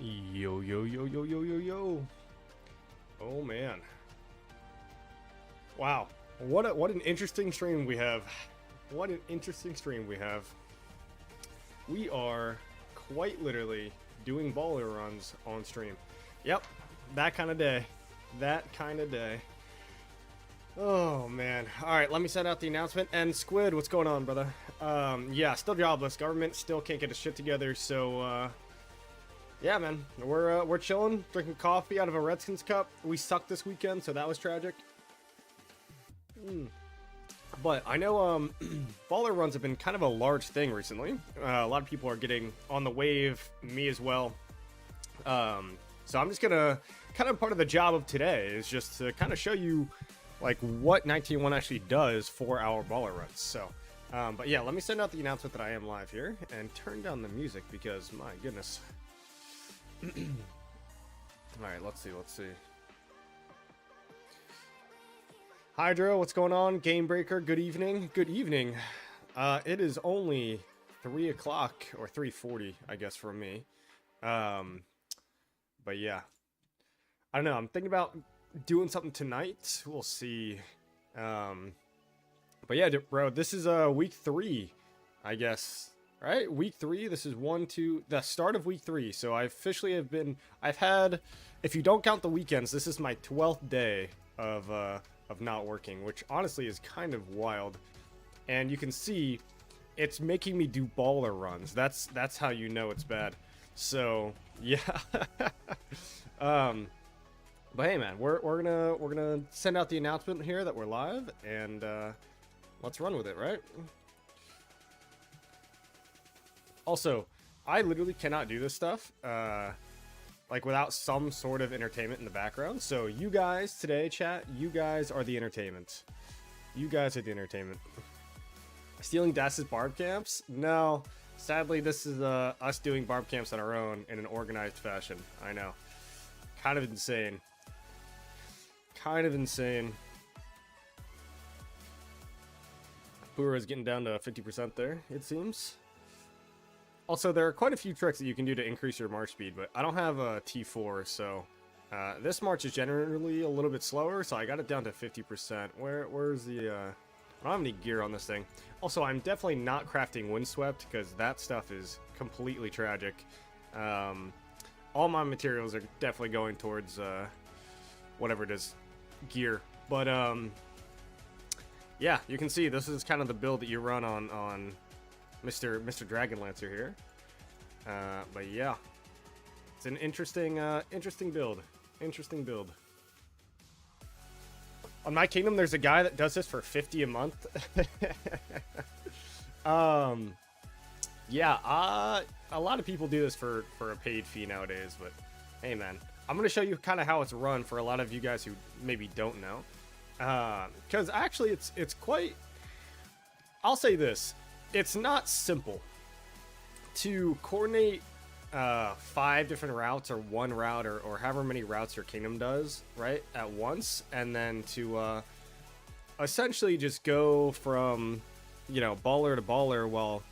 Yo, yo, yo, yo, yo, yo, yo. Oh, man. Wow. What an interesting stream we have. What an interesting stream we have. We are quite literally doing baller runs on stream. Yep. That kind of day. That kind of day. Oh, man. Alright, let me send out the announcement. And Squid, what's going on, brother? Yeah, still jobless. Government still can't get his shit together, so, yeah, man. We're chilling, drinking coffee out of a Redskins cup. We sucked this weekend, so that was tragic. But I know, baller runs have been kind of a large thing recently. A lot of people are getting on the wave, me as well. So I'm just gonna, kind of part of the job of today is just to kind of show you like what 19.1 actually does for our baller runs. So, but yeah, let me send out the announcement that I am live here and turn down the music because my goodness. All right, let's see. Hydro, what's going on? Game Breaker, good evening. Good evening. It is only 3 o'clock or 3:40, I guess, for me. But yeah, I don't know. I'm thinking about doing something tonight. We'll see. But yeah, bro, this is week 3, I guess. Right, week 3. This is the start of week 3. So I officially I've had, if you don't count the weekends, this is my 12th day of not working, which honestly is kind of wild. And you can see it's making me do baller runs. That's how you know it's bad. So yeah. But hey, man, we're gonna send out the announcement here that we're live, and let's run with it, right? Also, I literally cannot do this stuff like without some sort of entertainment in the background. So you guys today, chat, you guys are the entertainment. You guys are the entertainment. Stealing Das's barb camps? No. Sadly, this is us doing barb camps on our own in an organized fashion. I know. Kind of insane. Kind of insane. Baulur is getting down to 50% there, it seems. Also, there are quite a few tricks that you can do to increase your march speed, but I don't have a T4, so this march is generally a little bit slower, so I got it down to 50%. Where's the... I don't have any gear on this thing. Also, I'm definitely not crafting Windswept, because that stuff is completely tragic. All my materials are definitely going towards whatever it is, gear. But, yeah, you can see this is kind of the build that you run on Mr. Dragonlancer here. But yeah, it's an interesting build. Interesting build. On my kingdom, there's a guy that does this for 50 a month. Yeah, a lot of people do this for a paid fee nowadays, but hey, man, I'm gonna show you kind of how it's run for a lot of you guys who maybe don't know. Because actually, it's quite. I'll say this. It's not simple to coordinate 5 different routes or 1 route or however many routes your kingdom does, right, at once, and then to essentially just go from, you know, baller to baller while,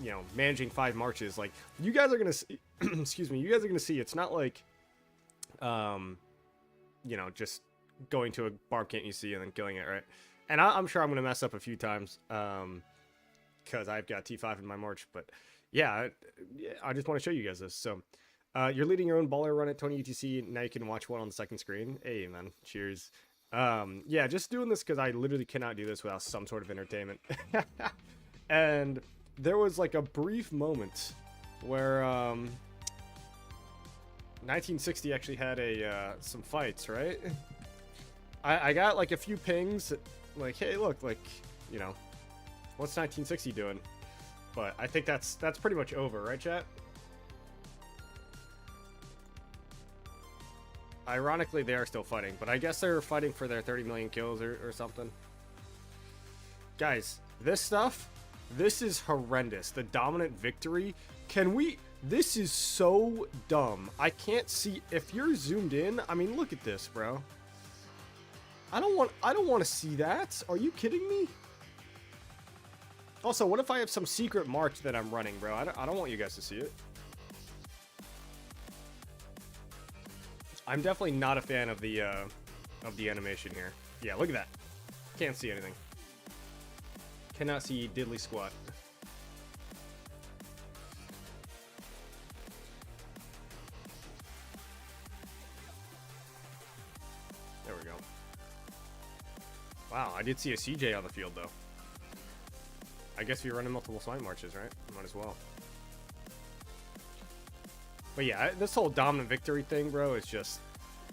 you know, managing 5 marches. Like, you guys are gonna see, excuse me, you guys are gonna see it's not like, you know, just going to a barb camp you see and then killing it, right? And I'm sure I'm gonna mess up a few times. Because I've got T5 in my march, but yeah, I just want to show you guys this. So, you're leading your own baller run at Tony UTC. Now you can watch one on the second screen. Hey, man, cheers. Yeah, just doing this because I literally cannot do this without some sort of entertainment. And there was like a brief moment where 1960 actually had some fights, right? I got like a few pings, like, hey, look, like, you know. What's 1960 doing? But I think that's pretty much over, right, chat? Ironically, they are still fighting, but I guess they're fighting for their 30 million kills or something. Guys, this stuff, this is horrendous. The dominant victory. This is so dumb. I can't see, if you're zoomed in, I mean, look at this, bro. I don't want to see that. Are you kidding me? Also, what if I have some secret march that I'm running, bro? I don't want you guys to see it. I'm definitely not a fan of the animation here. Yeah, look at that. Can't see anything. Cannot see diddly squat. There we go. Wow, I did see a CJ on the field, though. I guess if you're running multiple slime marches, right? Might as well. But yeah, this whole dominant victory thing, bro, is just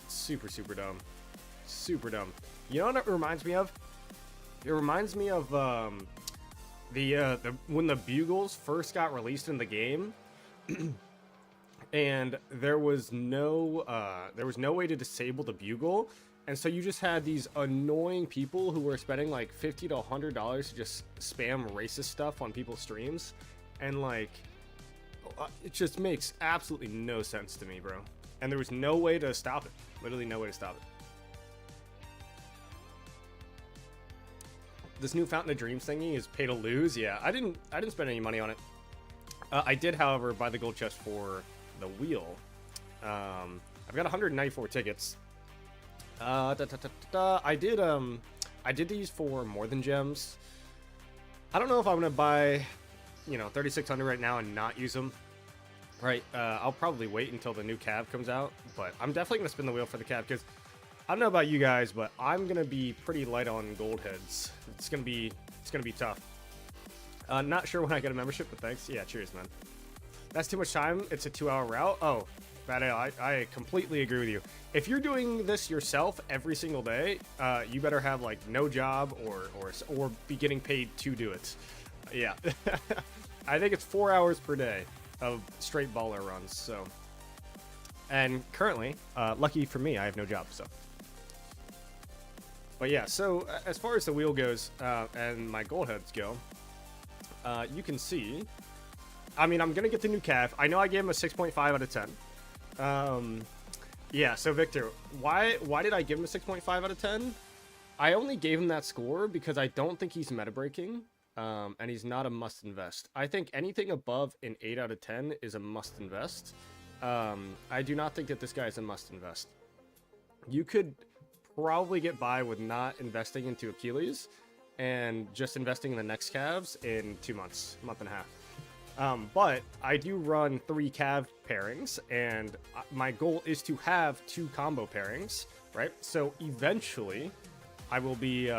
super, super dumb. Super dumb. You know what it reminds me of? It reminds me of the when the bugles first got released in the game, and there was no way to disable the bugle, and so you just had these annoying people who were spending like $50 to $100 to just spam racist stuff on people's streams, and like it just makes absolutely no sense to me, bro. And there was no way to stop it. Literally no way to stop it. This new Fountain of Dreams thingy is pay to lose. Yeah, I didn't spend any money on it. I did, however, buy the gold chest for the wheel. I've got 194 tickets. I did these for more than gems. I don't know if I'm gonna buy, 3,600 right now and not use them. Right, I'll probably wait until the new cab comes out, but I'm definitely gonna spin the wheel for the cab because I don't know about you guys, but I'm gonna be pretty light on gold heads. It's gonna be tough. Not sure when I get a membership, but thanks. Yeah, cheers, man. That's too much time. It's a 2-hour route. Oh, Bad Ale, I completely agree with you. If you're doing this yourself every single day, you better have like no job or be getting paid to do it. Yeah, I think it's 4 hours per day of straight baller runs. So, and currently, lucky for me, I have no job. So. But yeah, so as far as the wheel goes and my gold heads go, you can see, I mean, I'm going to get the new calf. I know I gave him a 6.5 out of 10. Yeah, so Victor, why did I give him a 6.5 out of 10? I only gave him that score because I don't think he's meta breaking, and he's not a must invest. I think anything above an 8 out of 10 is a must invest. I do not think that this guy is a must invest. You could probably get by with not investing into Achilles and just investing in the next calves in 2 months, month and a half. But I do run 3 calf pairings, and my goal is to have 2 combo pairings, right? So eventually I will be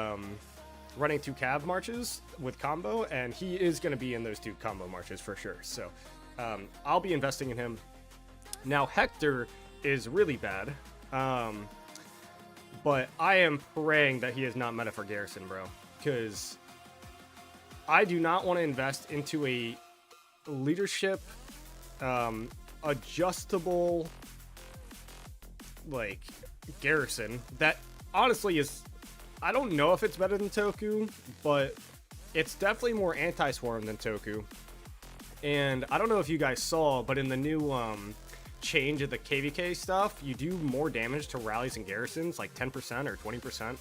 running 2 calf marches with combo, and he is going to be in those 2 combo marches for sure. So I'll be investing in him. Now Hector is really bad. But I am praying that he is not meta for Garrison, bro. Because I do not want to invest into a leadership, adjustable, like, Garrison. That honestly is, I don't know if it's better than Toku, but it's definitely more anti-swarm than Toku. And I don't know if you guys saw, but in the new, change of the KVK stuff, you do more damage to rallies and garrisons, like 10% or 20%,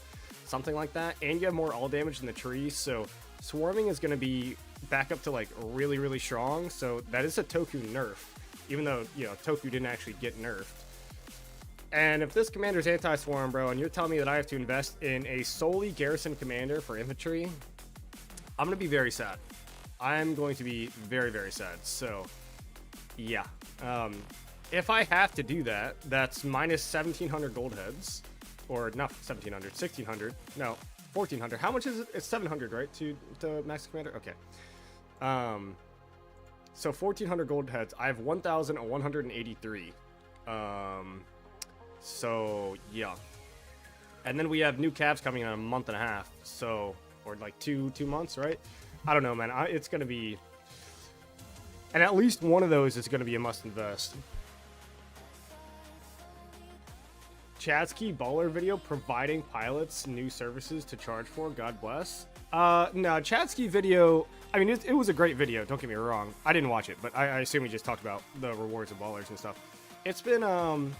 something like that, and you have more all damage in the trees, so swarming is going to be back up to like really, really strong. So that is a Toku nerf, even though, Toku didn't actually get nerfed. And if this commander's anti-swarm, bro, and you're telling me that I have to invest in a solely garrison commander for infantry, I'm going to be very sad. I'm going to be very, very sad. So yeah, if I have to do that, that's minus 1,700 gold heads. Or not 1,700, 1,600. No, 1,400. How much is it? It's 700, right? To max commander? Okay. So 1,400 gold heads. I have 1,183. So, yeah. And then we have new calves coming in a month and a half. So, or like two months, right? I don't know, man. It's going to be... And at least one of those is going to be a must invest. Chatsky Baulur video providing pilots new services to charge for. God bless. No, Chatsky video. I mean, it was a great video. Don't get me wrong. I didn't watch it, but I assume he just talked about the rewards of Ballers and stuff. It's been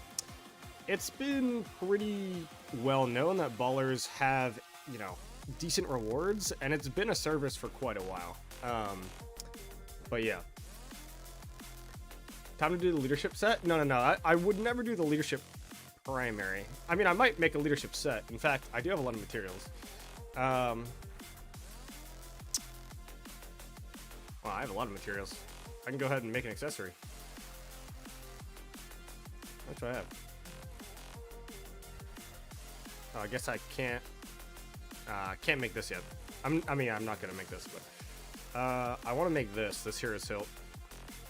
pretty well known that Ballers have, decent rewards, and it's been a service for quite a while. But yeah. Time to do the leadership set? No. I would never do the leadership primary. I mean, I might make a leadership set. In fact, I do have a lot of materials. Well, I have a lot of materials. I can go ahead and make an accessory. That's what I have. Oh, I guess I can't make this yet. I mean, I'm not gonna make this, but I want to make this hero's hilt,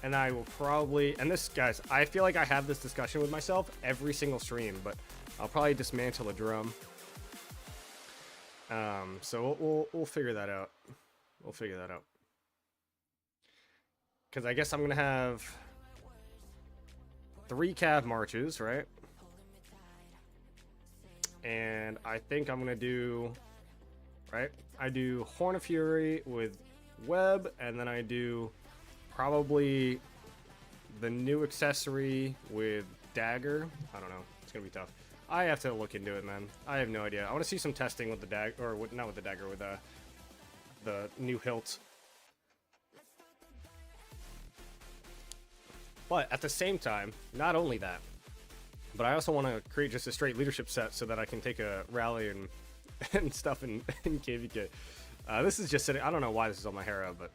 and I will probably, and this, guys, I feel like I have this discussion with myself every single stream, but I'll probably dismantle a drum. So we'll figure that out. We'll figure that out. Because I guess I'm gonna have 3 cav marches, right? And I think I'm gonna do, right? I do Horn of Fury with web, and then I do probably the new accessory with dagger. I don't know. It's gonna be tough. I have to look into it, man. I have no idea. I want to see some testing with the dagger, or with, not with the dagger, with the new hilt. But at the same time, not only that, but I also want to create just a straight leadership set so that I can take a rally and stuff in KVK. This is just sitting. I don't know why this is on my Hera, but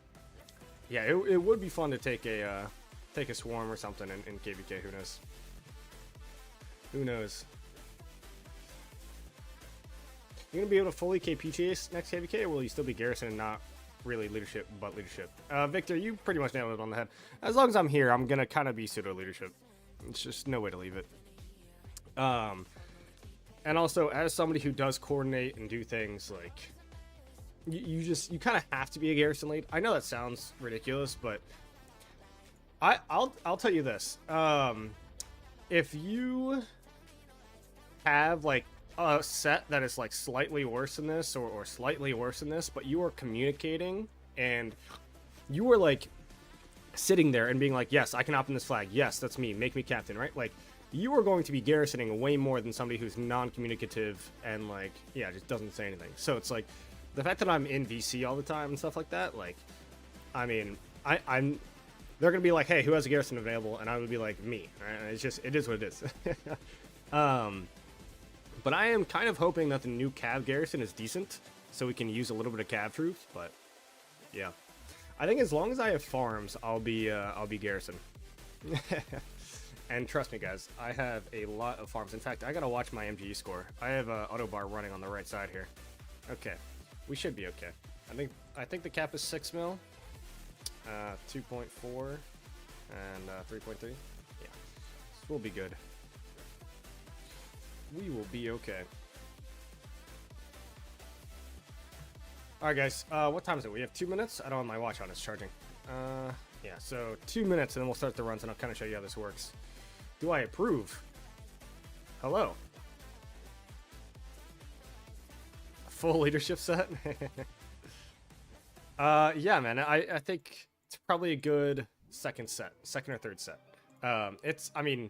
yeah, it would be fun to take a swarm or something in KVK. Who knows? Who knows? You're gonna be able to fully KP chase next KVK, or will you still be Garrison and not really leadership, but leadership? Victor, you pretty much nailed it on the head. As long as I'm here, I'm gonna kind of be pseudo leadership. It's just no way to leave it. And also, as somebody who does coordinate and do things, like, you kind of have to be a Garrison lead. I know that sounds ridiculous, but I'll tell you this. If you have like a set that is like slightly worse than this, or slightly worse than this, but you are communicating and you are like sitting there and being like, yes, I can opt in this flag, yes, that's me, make me captain, right? Like, you are going to be garrisoning way more than somebody who's non-communicative and, like, yeah, just doesn't say anything. So it's like, the fact that I'm in VC all the time and stuff like that, like, I mean, they're gonna be like, hey, who has a garrison available? And I would be like, me, right? It's just, it is what it is. But I am kind of hoping that the new cav garrison is decent, so we can use a little bit of cav troops. But yeah, I think as long as I have farms, I'll be garrison. And trust me, guys, I have a lot of farms. In fact, I gotta watch my MGE score. I have auto bar running on the right side here. Okay, we should be okay. I think the cap is 6 mil, 2.4, and 3.3. Yeah, this will be good. We will be okay. All right, guys. What time is it? We have 2 minutes. I don't have my watch on. It's charging. Yeah. So 2 minutes, and then we'll start the runs, and I'll kind of show you how this works. Do I approve? Hello. Full leadership set. Yeah, man. I think it's probably a good second or third set. I mean,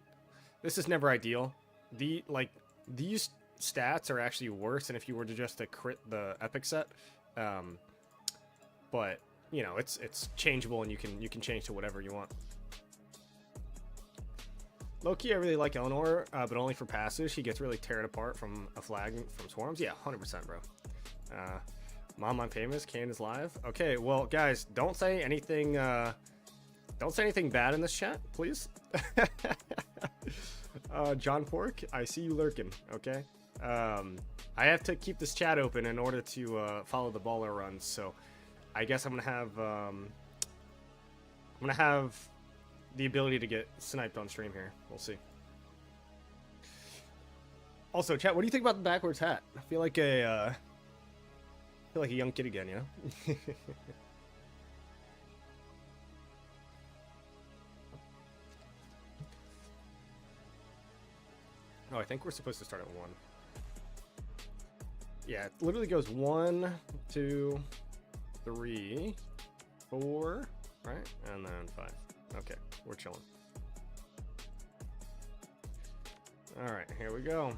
this is never ideal. These stats are actually worse than if you were to just crit the epic set. But you know, it's changeable, and you can change to whatever you want. Low-key, I really like Eleanor, but only for passive. She gets really teared apart from a flag from swarms. Yeah, 100%, bro. Mom, I'm famous. Kane is live. Okay, well, guys, don't say anything. Don't say anything bad in this chat, please. John Pork, I see you lurking. Okay. I have to keep this chat open in order to follow the Baulur runs. So, I guess I'm gonna have the ability to get sniped on stream here. We'll see. Also, chat, what do you think about the backwards hat? I feel like a young kid again, you know? Oh, I think we're supposed to start at 1. Yeah, it literally goes 1, 2, 3, 4, right? And then 5. Okay, we're chilling. All right, here we go.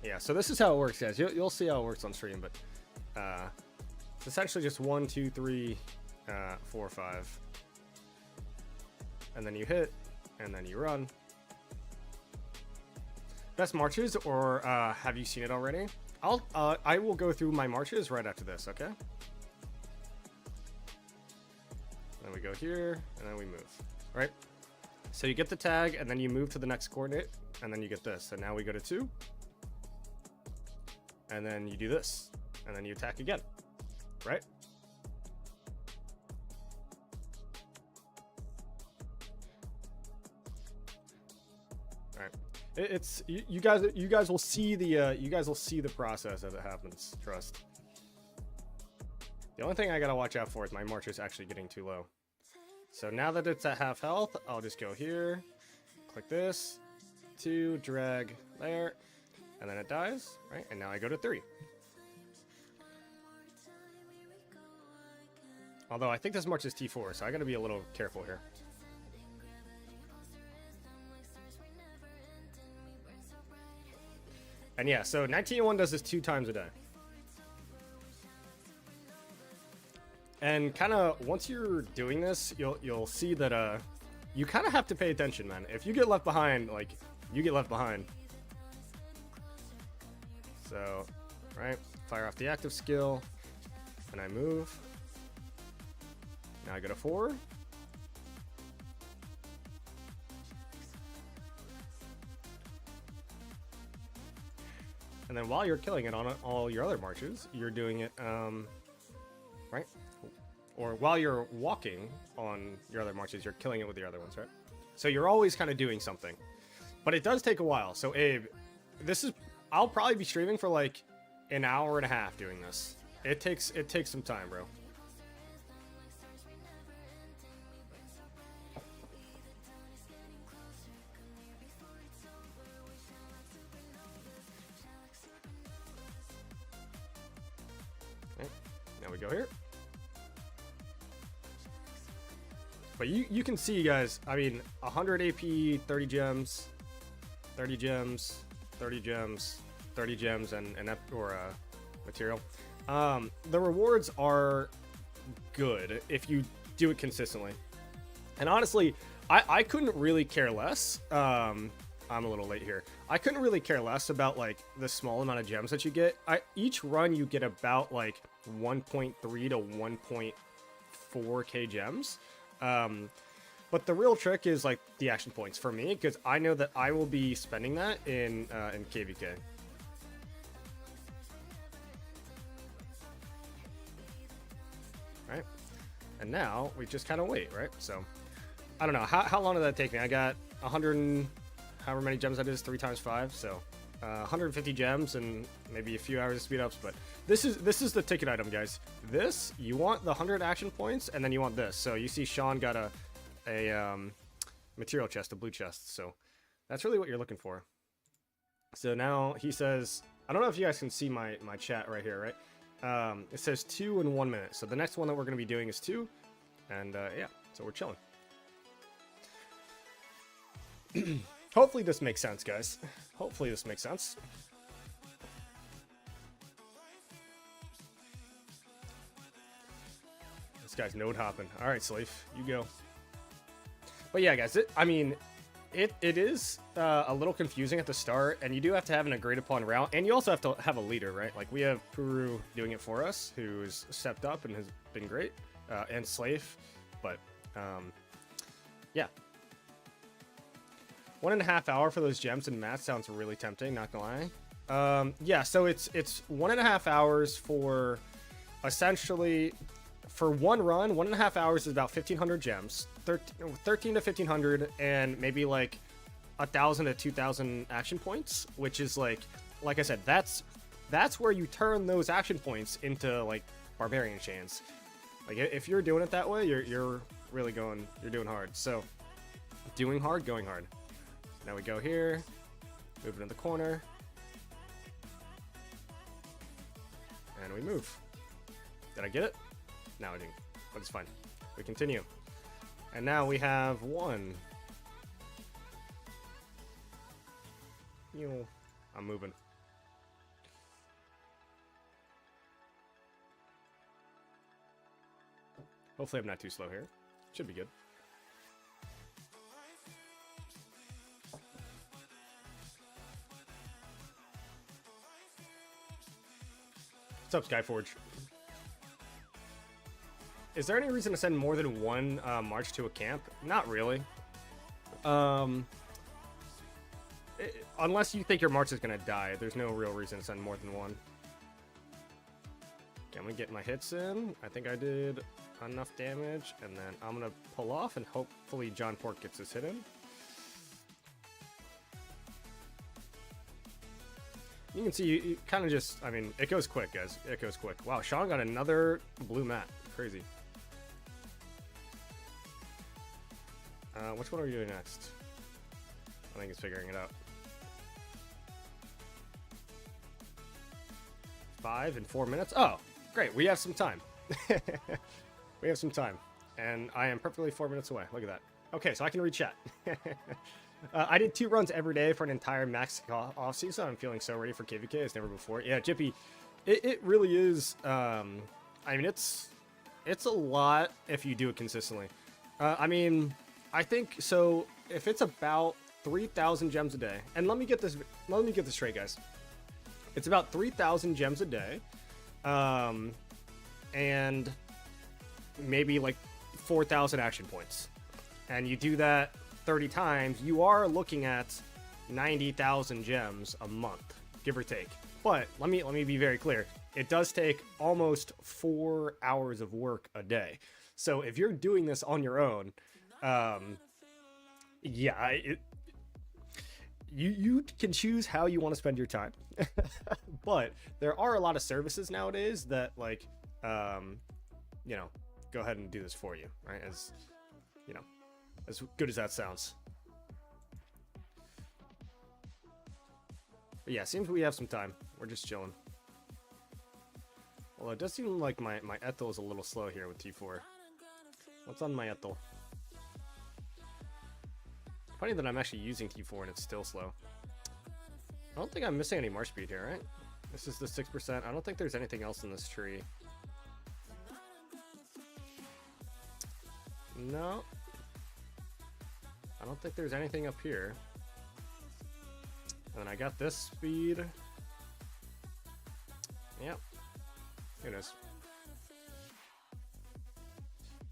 Yeah, so this is how it works, guys. You'll see how it works on stream, but it's essentially just 1, 2, 3, 4, 5. And then you hit, and then you run. best marches, or have you seen it already? I will go through my marches right after this, okay? Then we go here, and then we move, right? So you get the tag, and then you move to the next coordinate, and then you get this. So now we go to 2, and then you do this, and then you attack again, right? All right. It's you guys will see the process as it happens. Trust. The only thing I gotta watch out for is my march is actually getting too low. So now that it's at half health, I'll just go here, click this, 2, drag there, and then it dies, right? And now I go to 3. Although I think this march is T4, so I gotta be a little careful here. And yeah, so 1901 does this 2 times a day. And kind of once you're doing this, you'll see that you kind of have to pay attention, man. If you get left behind, like you get left behind. So, right, fire off the active skill, and I move. Now I go to 4. And then while you're killing it on all your other marches, you're doing it, right? Or while you're walking on your other marches, you're killing it with your other ones, right? So you're always kind of doing something. But it does take a while. So Abe, I'll probably be streaming for like an hour and a half doing this. It takes some time, bro. Now we go here. But you can see, guys, I mean, 100 AP, 30 gems, 30 gems, 30 gems, 30 gems, and material. The rewards are good if you do it consistently. And honestly, I couldn't really care less. I'm a little late here. I couldn't really care less about like the small amount of gems that you get. Each run you get about like 1.3 to 1.4k gems. But the real trick is like the action points for me, because I know that I will be spending that in KVK. Right, and now we just kind of wait, right? So I don't know how long did that take me. I got 100 and however many gems that is, 3 times 5, so 150 gems and maybe a few hours of speed ups. But this is the ticket item, guys. This, you want the 100 action points, and then you want this. So you see Sean got a material chest, a blue chest, so that's really what you're looking for. So now he says, I don't know if you guys can see my chat right here, right? It says 2 in 1 minute, so the next one that we're going to be doing is 2, and yeah, so we're chilling. Hopefully this makes sense, guys. Hopefully this makes sense. This guy's node hopping. All right, Slave, you go. But yeah, guys, it is a little confusing at the start, and you do have to have an agreed upon route, and you also have to have a leader, right? Like we have Puru doing it for us, who's stepped up and has been great, and Slave, but yeah. 1.5 hours for those gems and mats sounds really tempting, not gonna lie. Yeah, so it's 1.5 hours for essentially for one run. 1.5 hours is about 1,500 gems, 13 to 1,500, and maybe like 1,000 to 2,000 action points, which is like I said, that's where you turn those action points into like barbarian chains. Like if you're doing it that way, you're really going, you're doing hard. So doing hard, going hard. Now we go here, move it in the corner, and we move. Did I get it? No, I didn't, but it's fine. We continue. And now we have 1. I'm moving. Hopefully I'm not too slow here. Should be good. What's up, Skyforge? Is there any reason to send more than one march to a camp? Not really. Unless you think your march is going to die, there's no real reason to send more than one. Okay, I'm going to get my hits in. I think I did enough damage, and then I'm going to pull off, and hopefully John Pork gets his hit in. You can see, you kind of just, I mean, it goes quick, guys. It goes quick. Wow, Sean got another blue mat. Crazy. Which one are we doing next? I think it's figuring it out. 5 and 4 minutes. Oh, great. We have some time. We have some time. And I am perfectly 4 minutes away. Look at that. Okay, so I can read chat. I did 2 runs every day for an entire max off season. I'm feeling so ready for KVK as never before. Yeah, Jippy, it really is. I mean, it's a lot if you do it consistently. I mean, I think so. If it's about 3,000 gems a day, and let me get this straight, guys. It's about 3,000 gems a day, and maybe like 4,000 action points, and you do that 30 times, you are looking at 90,000 gems a month, give or take. But let me be very clear. It does take almost 4 hours of work a day. So if you're doing this on your own, yeah, you can choose how you want to spend your time. But there are a lot of services nowadays that, like, you know, go ahead and do this for you, right? As you know, as good as that sounds. But yeah, seems we have some time. We're just chilling. Well, it does seem like my Ethel is a little slow here with T4. What's on my Ethel? Funny that I'm actually using T4 and it's still slow. I don't think I'm missing any march speed here, right? This is the 6%. I don't think there's anything else in this tree. No. I don't think there's anything up here. And I got this speed. Yep. Who knows?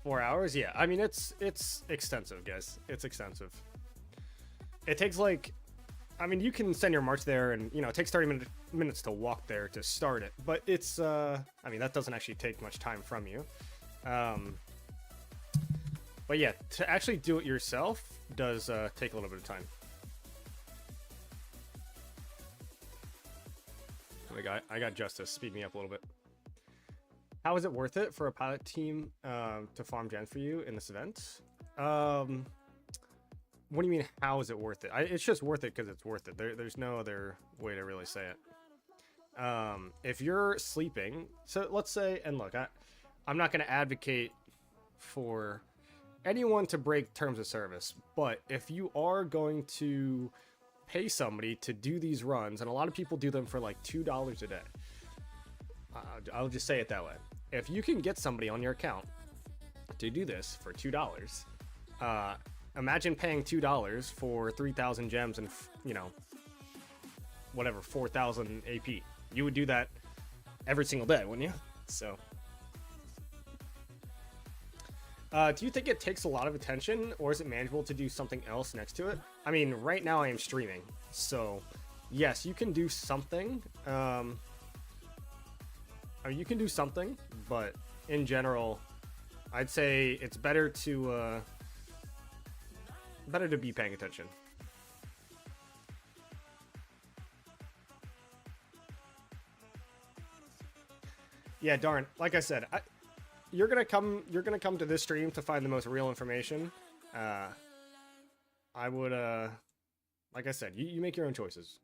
4 hours? Yeah. I mean, it's extensive, guys. It's extensive. It takes, like, I mean, you can send your march there and, you know, it takes 30 minutes to walk there to start it. But it's, I mean, that doesn't actually take much time from you. But yeah, to actually do it yourself does take a little bit of time. I got Justice. Speed me up a little bit. How is it worth it for a pilot team to farm gens for you in this event? What do you mean, how is it worth it? It's just worth it because it's worth it. There's no other way to really say it. If you're sleeping, so let's say, and look, I'm not going to advocate for anyone to break terms of service, but if you are going to pay somebody to do these runs, and a lot of people do them for like $2 a day, I'll just say it that way. If you can get somebody on your account to do this for $2, imagine paying $2 for 3,000 gems and, you know, whatever, 4,000 AP. You would do that every single day, wouldn't you? So, do you think it takes a lot of attention, or is it manageable to do something else next to it? I mean, right now I am streaming, so yes, you can do something. I mean, you can do something, but in general, I'd say it's better to be paying attention. Yeah, darn. Like I said, you're gonna come to this stream to find the most real information. I would, like I said, you make your own choices.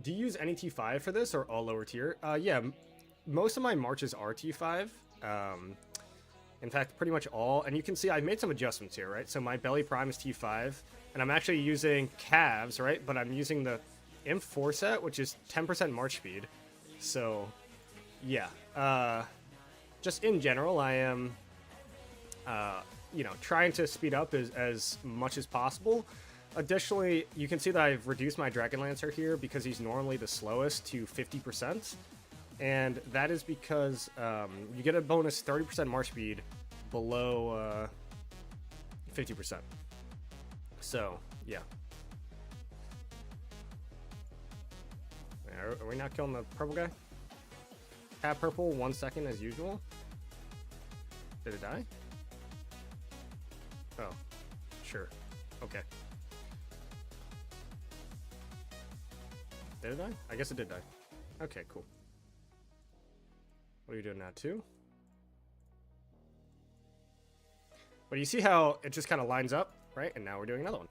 Do you use any T5 for this, or all lower tier? Yeah, most of my marches are T5. In fact, pretty much all. And you can see I've made some adjustments here, right? So my belly prime is T5, and I'm actually using calves, right? But I'm using the Imp 4 set, which is 10% march speed. So, yeah. Just in general, I am, you know, trying to speed up as much as possible. Additionally, you can see that I've reduced my Dragon Lancer here because he's normally the slowest to 50%. And that is because you get a bonus 30% march speed below 50%. So, yeah. Are we not killing the purple guy? Tap purple, 1 second as usual. Did it die? Oh, sure. Okay. Did it die? I guess it did die. Okay, cool. What are you doing now, too? But you see how it just kind of lines up, right? And now we're doing another one.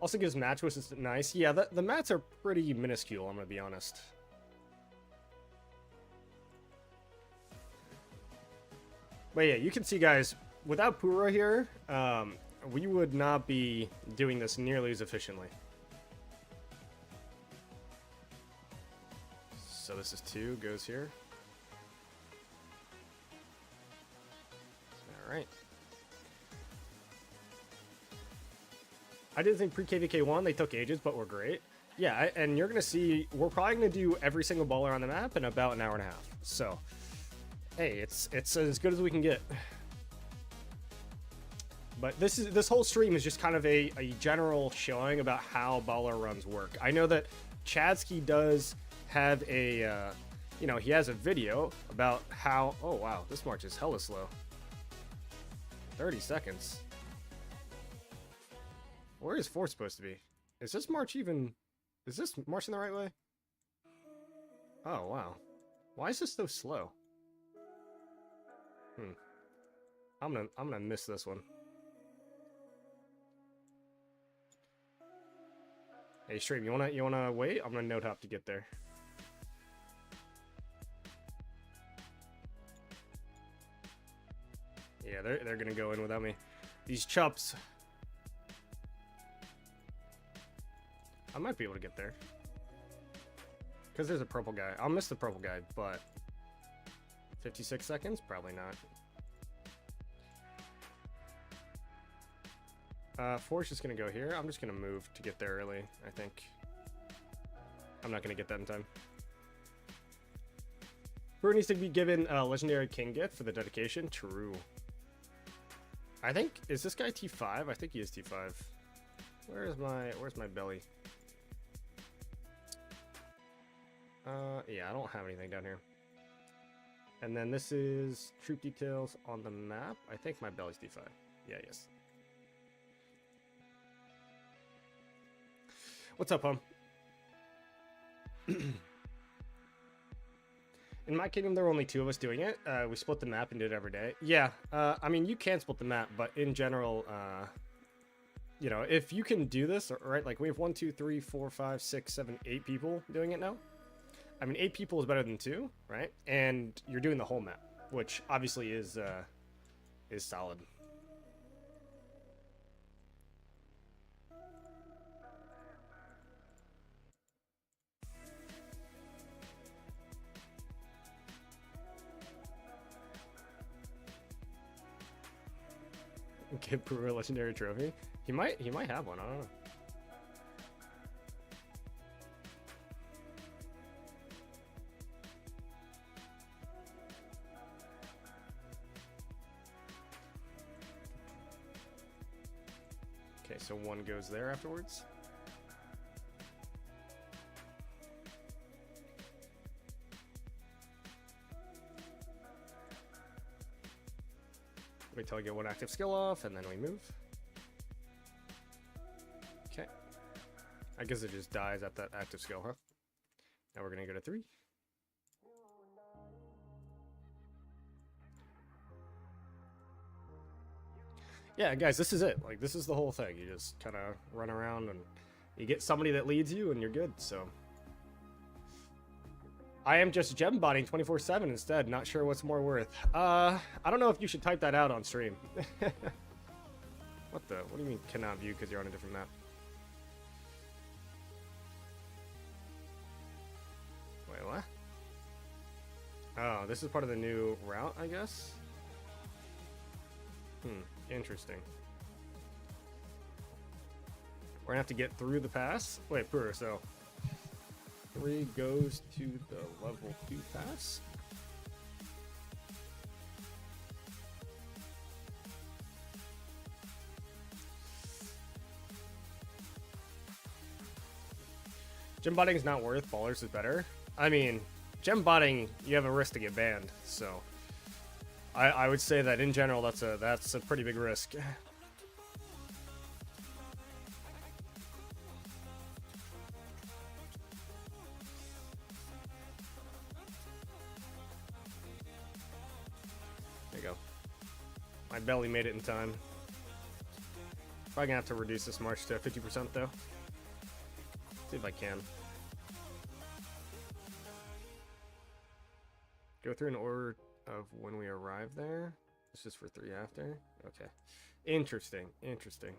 Also gives match, which is nice. Yeah, the mats are pretty minuscule, I'm going to be honest. But yeah, you can see, guys, without Pura here, we would not be doing this nearly as efficiently. So this is 2, goes here. Alright. I didn't think pre-KVK1, they took ages, but were great. Yeah, and you're going to see, we're probably going to do every single baller on the map in about an hour and a half. So, hey, it's as good as we can get. But this whole stream is just kind of a general showing about how baller runs work. I know that Chadsky does have a, you know, he has a video about how, oh wow, this march is hella slow. 30 seconds. Where is 4 supposed to be? Is this march even, is this marching the right way? Oh wow. Why is this so slow? I'm gonna miss this one. Hey stream, you wanna wait? I'm gonna note hop to get there. Yeah, they're gonna go in without me. These chups. I might be able to get there. Because there's a purple guy. I'll miss the purple guy, but 56 seconds? Probably not. 4's just gonna go here. I'm just gonna move to get there early, I think. I'm not gonna get that in time. Brewer needs to be given a legendary king gift for the dedication. True. I think, is this guy T5? I think he is T5. Where's my belly? Yeah, I don't have anything down here. And then this is troop details on the map. I think my belly's T5. Yeah, yes. What's up, home? In my kingdom, there were only 2 of us doing it. We split the map and did it every day. Yeah, I mean, you can split the map, but in general, you know, if you can do this, right? Like we have 1, 2, 3, 4, 5, 6, 7, 8 people doing it now. I mean, 8 people is better than 2, right? And you're doing the whole map, which obviously is solid. Give Brewer a legendary trophy. He might have one. I don't know. Okay, so 1 goes there afterwards. Wait till I get 1 active skill off, and then we move. Okay. I guess it just dies at that active skill, huh? Now we're gonna go to 3. Yeah, guys, this is it. Like, this is the whole thing. You just kind of run around, and you get somebody that leads you, and you're good, so... I am just gem botting 24/7 instead. Not sure what's more worth. I don't know if you should type that out on stream. What do you mean cannot view because you're on a different map? Wait, what? Oh, this is part of the new route, I guess? Interesting. We're gonna have to get through the pass. Wait, poor. So 3 goes to the level 2 pass. Gem botting is not worth. Ballers is better. I mean, gem botting, you have a risk to get banned. So I would say that in general, that's a pretty big risk. There you go. My belly made it in time. Probably gonna have to reduce this march to 50% though. See if I can. Go through an order of when we arrive there. This is for 3 after. Okay. Interesting. Interesting.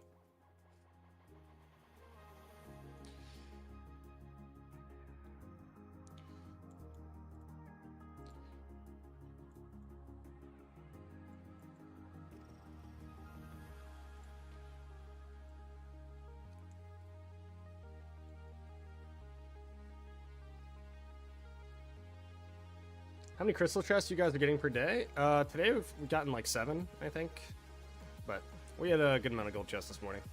How many crystal chests you guys are getting per day? Today we've gotten like 7, I think. But we had a good amount of gold chests this morning.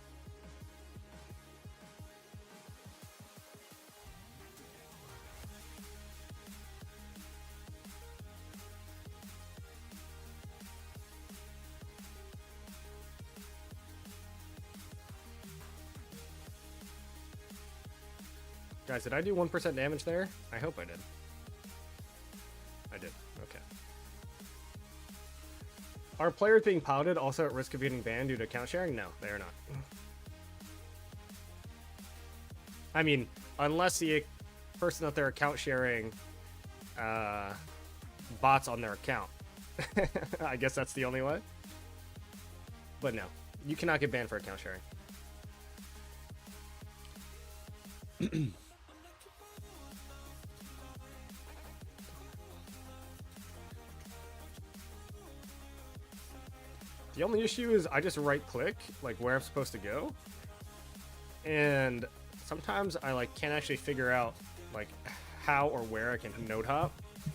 Guys, did I do 1% damage there? I hope I did. I did. Okay. Are players being pouted also at risk of getting banned due to account sharing? No, they are not. I mean, unless the person out there account sharing bots on their account. I guess that's the only way. But no, you cannot get banned for account sharing. The only issue is I just right click like where I'm supposed to go, and sometimes I like can't actually figure out like how or where I can node hop,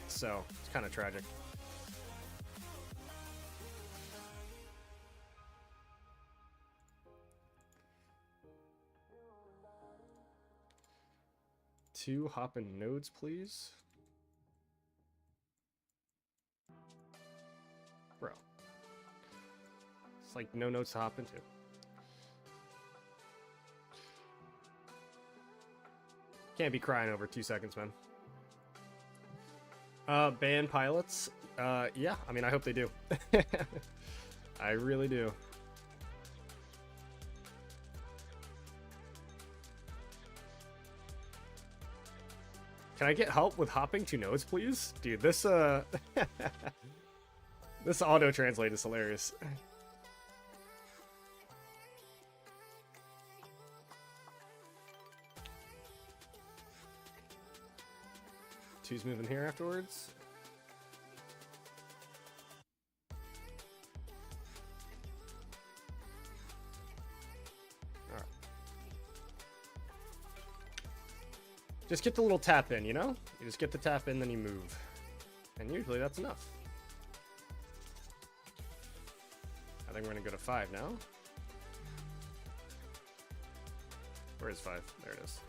so it's kind of tragic. Two hopping nodes, please. Bro. It's like no notes to hop into. Can't be crying over 2 seconds, man. Ban pilots? Yeah, I mean, I hope they do. I really do. Can I get help with hopping 2 nodes, please? Dude, this, this auto-translate is hilarious. Two's moving here afterwards. All right. Just get the little tap in, you know? You just get the tap in, then you move. And usually that's enough. I think we're gonna go to 5 now. Where is 5? There it is.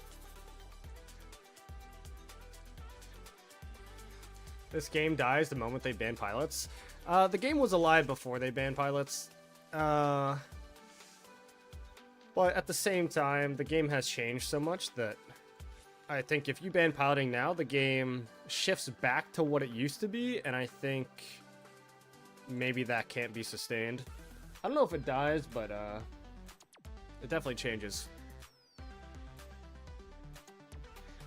This game dies the moment they ban pilots. The game was alive before they banned pilots. But at the same time, the game has changed so much that I think if you ban piloting now, the game shifts back to what it used to be, and I think maybe that can't be sustained. I don't know if it dies, but it definitely changes.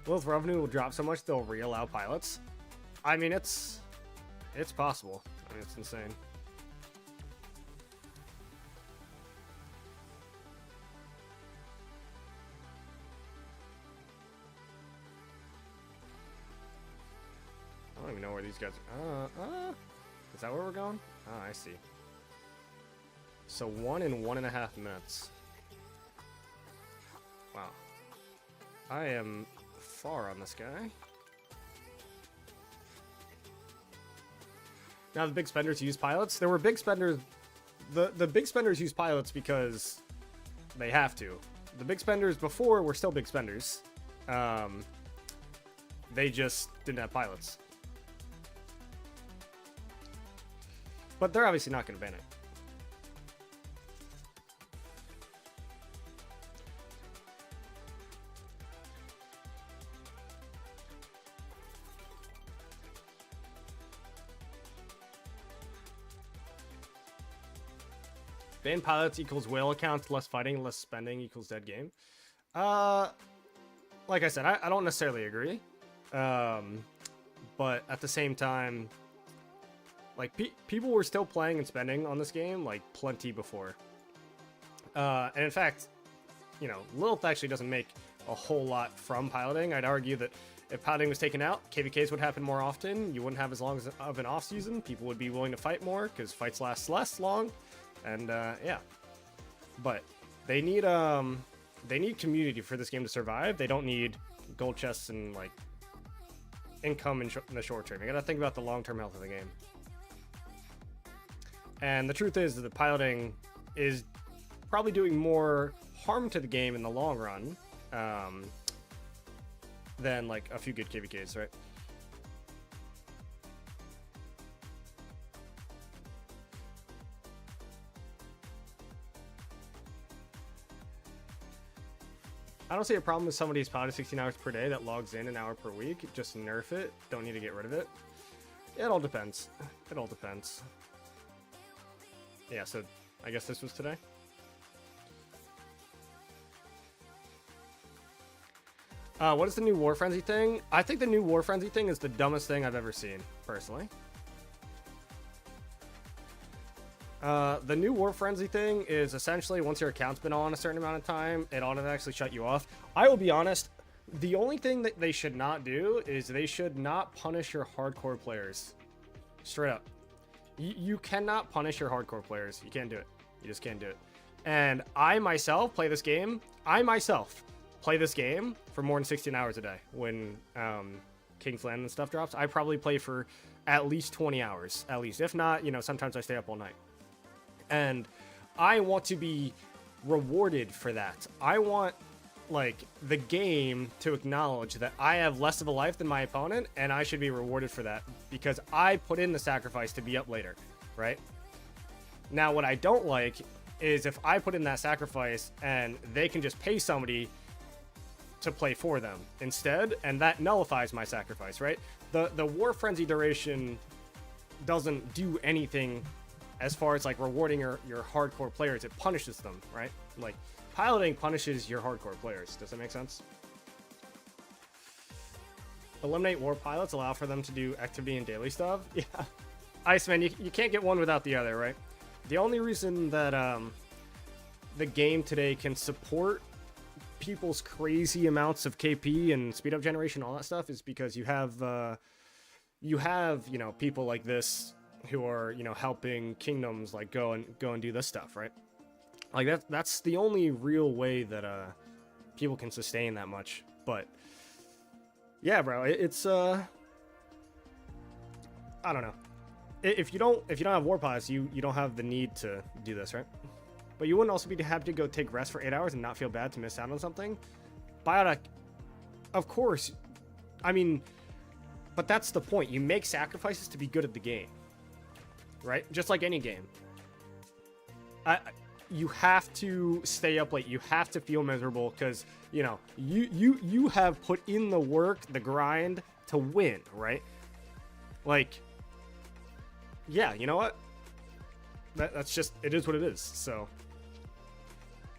Lilith revenue will drop so much they'll re-allow pilots. I mean, it's possible. I mean, it's insane. I don't even know where these guys are. Is that where we're going? Ah, I see. So 1 in 1.5 minutes. Wow. I am far on this guy. Now the big spenders use pilots. There were big spenders. The big spenders use pilots because they have to. The big spenders before were still big spenders. They just didn't have pilots. But they're obviously not going to ban it. Ban pilots equals whale accounts, less fighting, less spending equals dead game. Like I said, I don't necessarily agree. But at the same time, like people were still playing and spending on this game like plenty before. And in fact, you know, Lilith actually doesn't make a whole lot from piloting. I'd argue that if piloting was taken out, KVKs would happen more often. You wouldn't have as long of an off season. People would be willing to fight more because fights last less long. And yeah, but they need community for this game to survive. They don't need gold chests and like income in the short term. You gotta think about the long-term health of the game. And the truth is that the piloting is probably doing more harm to the game in the long run than like a few good KVKs, right? I don't see a problem with somebody's piloting 16 hours per day that logs in an hour per week. Just nerf it. Don't need to get rid of it. It all depends. It all depends. Yeah, so I guess this was today. What is the new War Frenzy thing? I think the new War Frenzy thing is the dumbest thing I've ever seen, personally. The new War Frenzy thing is essentially once your account's been on a certain amount of time, it automatically shut you off. I will be honest, the only thing that they should not do is they should not punish your hardcore players. Straight up. You cannot punish your hardcore players. You can't do it. You just can't do it. And I myself play this game. For more than 16 hours a day when King's Land and stuff drops. I probably play for at least 20 hours. At least. If not, you know, sometimes I stay up all night. And I want to be rewarded for that. I want, like, the game to acknowledge that I have less of a life than my opponent, and I should be rewarded for that because I put in the sacrifice to be up later, right? Now, what I don't like is if I put in that sacrifice and they can just pay somebody to play for them instead, and that nullifies my sacrifice, right? The War Frenzy duration doesn't do anything as far as like rewarding your hardcore players. It punishes them, right? Like piloting punishes your hardcore players. Does that make sense? Eliminate war pilots, allow for them to do activity and daily stuff. Yeah, Iceman, you can't get one without the other, right? The only reason that the game today can support people's crazy amounts of KP and speed up generation, all that stuff, is because you have you know, people like this who are, you know, helping kingdoms like go and do this stuff, right? Like that's the only real way that people can sustain that much. But yeah, bro, it's I don't know. If you don't have war pilots, you don't have the need to do this, right? But you wouldn't also be happy to go take rest for 8 hours and not feel bad to miss out on something. Biotech, of course. I mean, but that's the point. You make sacrifices to be good at the game, right? Just like any game. You have to stay up late. You have to feel miserable because, you know, you have put in the work, the grind to win, right? Like, yeah, you know what? That's just, it is what it is. So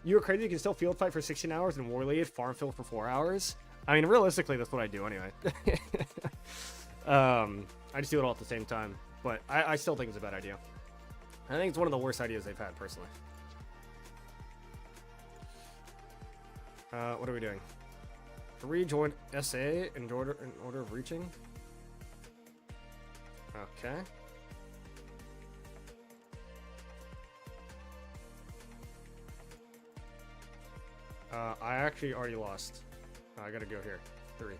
you were crazy. You can still field fight for 16 hours and war lead, farm field for 4 hours. I mean, realistically, that's what I do anyway. I just do it all at the same time, but I still think it's a bad idea. I think it's one of the worst ideas they've had, personally. What are we doing? Rejoin SA in order of reaching. Okay. I actually already lost. I gotta go here. 3.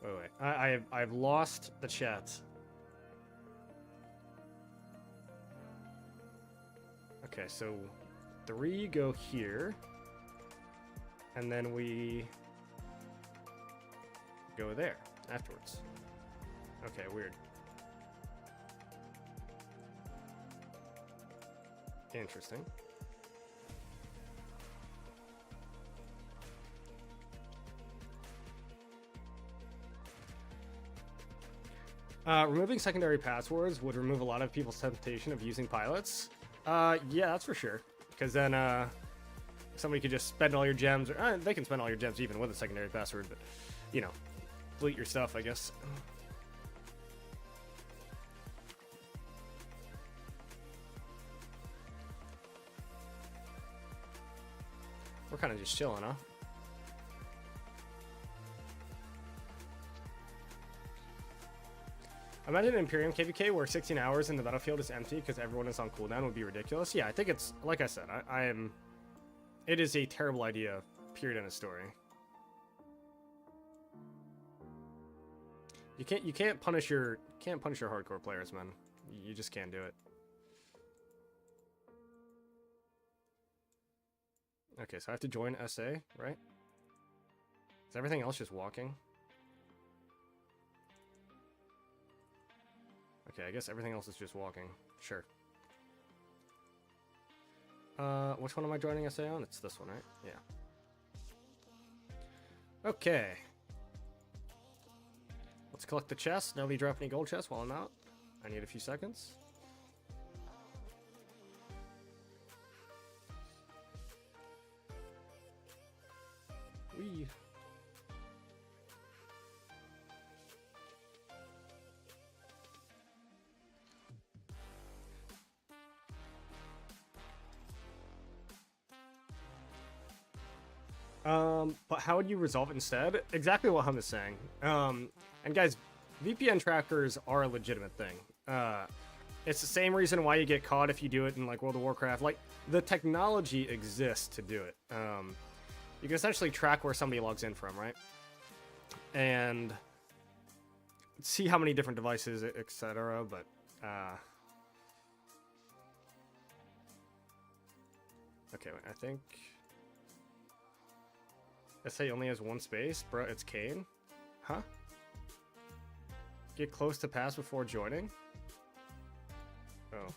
Wait. I've lost the chat. Okay, so 3 go here, and then we go there afterwards. Okay, weird. Interesting. Removing secondary passwords would remove a lot of people's temptation of using pilots. Yeah, that's for sure. Because then somebody could just spend all your gems, or they can spend all your gems even with a secondary password, but you know, delete your stuff, I guess. We're kind of just chilling, huh? Imagine an Imperium KVK where 16 hours in the battlefield is empty because everyone is on cooldown would be ridiculous. Yeah, I think it's, like I said, it is a terrible idea, period, in a story. You can't punish your hardcore players, man. You just can't do it. Okay, so I have to join SA, right? Is everything else just walking? Okay, I guess everything else is just walking. Sure. Which one am I joining SA on? It's this one, right? Yeah. Okay. Let's collect the chest. Nobody drop any gold chests while I'm out. I need a few seconds. Whee. But how would you resolve it instead? Exactly what Hum is saying. And guys, VPN trackers are a legitimate thing. It's the same reason why you get caught if you do it in like World of Warcraft. Like, the technology exists to do it. You can essentially track where somebody logs in from, right? And see how many different devices, etc. But okay, wait, I think SA only has one space, bro. It's Kane, huh? Get close to pass before joining. Oh,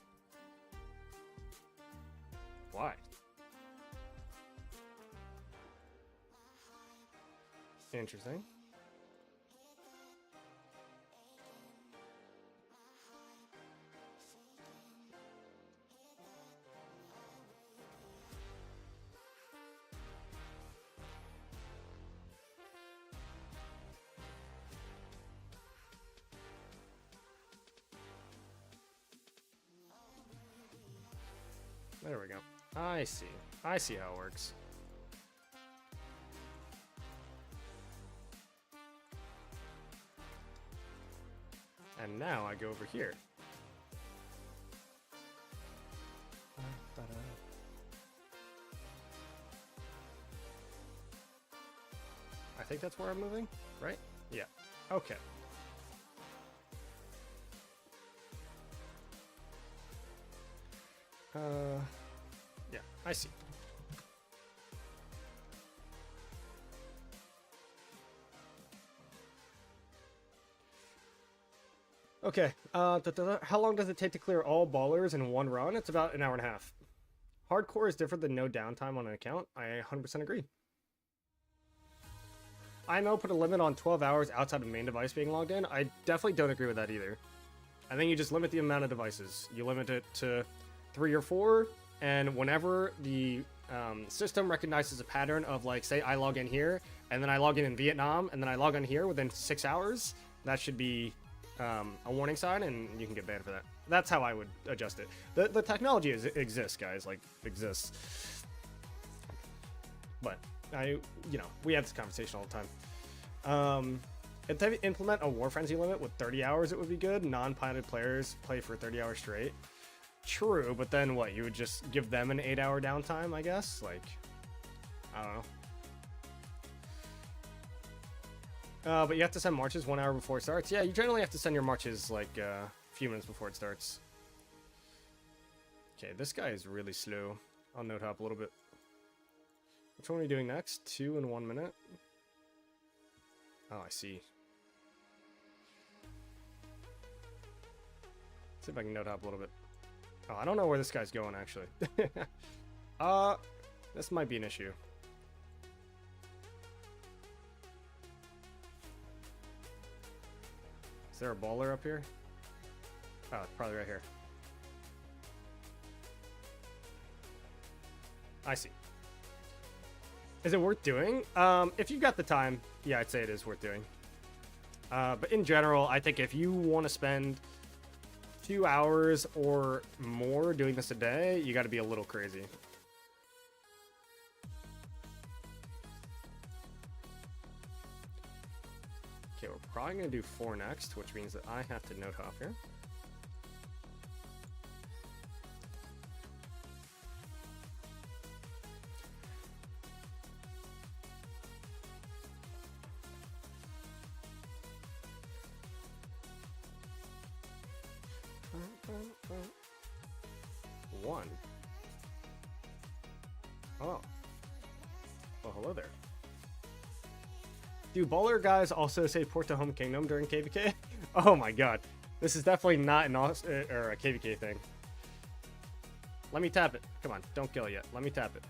why? Interesting. There we go. I see. I see how it works. And now I go over here. I think that's where I'm moving, right? Yeah. Okay. Yeah, I see. Okay, how long does it take to clear all Baulurs in one run? It's about an hour and a half. Hardcore is different than no downtime on an account. I 100% agree. I know put a limit on 12 hours outside of main device being logged in. I definitely don't agree with that either. I think you just limit the amount of devices. You limit it to 3 or 4, and whenever the system recognizes a pattern of, like, say I log in here, and then I log in Vietnam, and then I log in here within 6 hours, that should be a warning sign, and you can get banned for that. That's how I would adjust it. The technology exists, guys, like, exists. But we have this conversation all the time. If they implement a War Frenzy limit with 30 hours, it would be good. Non-piloted players play for 30 hours straight. True, but then what? You would just give them an 8-hour downtime, I guess? Like, I don't know. But you have to send marches 1 hour before it starts. Yeah, you generally have to send your marches like a few minutes before it starts. Okay, this guy is really slow. I'll note hop a little bit. Which one are we doing next? 2 in 1 minute? Oh, I see. See if I can note hop a little bit. Oh, I don't know where this guy's going, actually. This might be an issue. Is there a Baulur up here? Oh, it's probably right here. I see. Is it worth doing? If you've got the time, yeah, I'd say it is worth doing. But in general, I think if you want to spend 2 hours or more doing this a day, you got to be a little crazy. Okay, we're probably going to do 4 next, which means that I have to note hop here. One. Oh. Well, hello there. Do Baulur guys also say port to home kingdom during KVK? Oh my god. This is definitely not an or a KVK thing. Let me tap it. Come on, don't kill it yet. Let me tap it.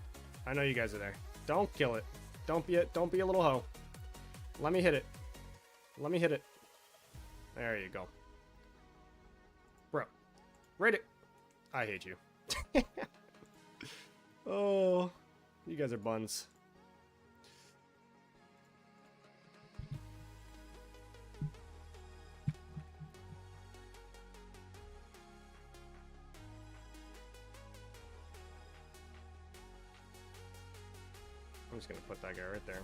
I know you guys are there. Don't kill it. Don't be a little hoe. Let me hit it. Let me hit it. There you go. Bro. Rate it. I hate you. Oh, you guys are buns. I'm just gonna put that guy right there.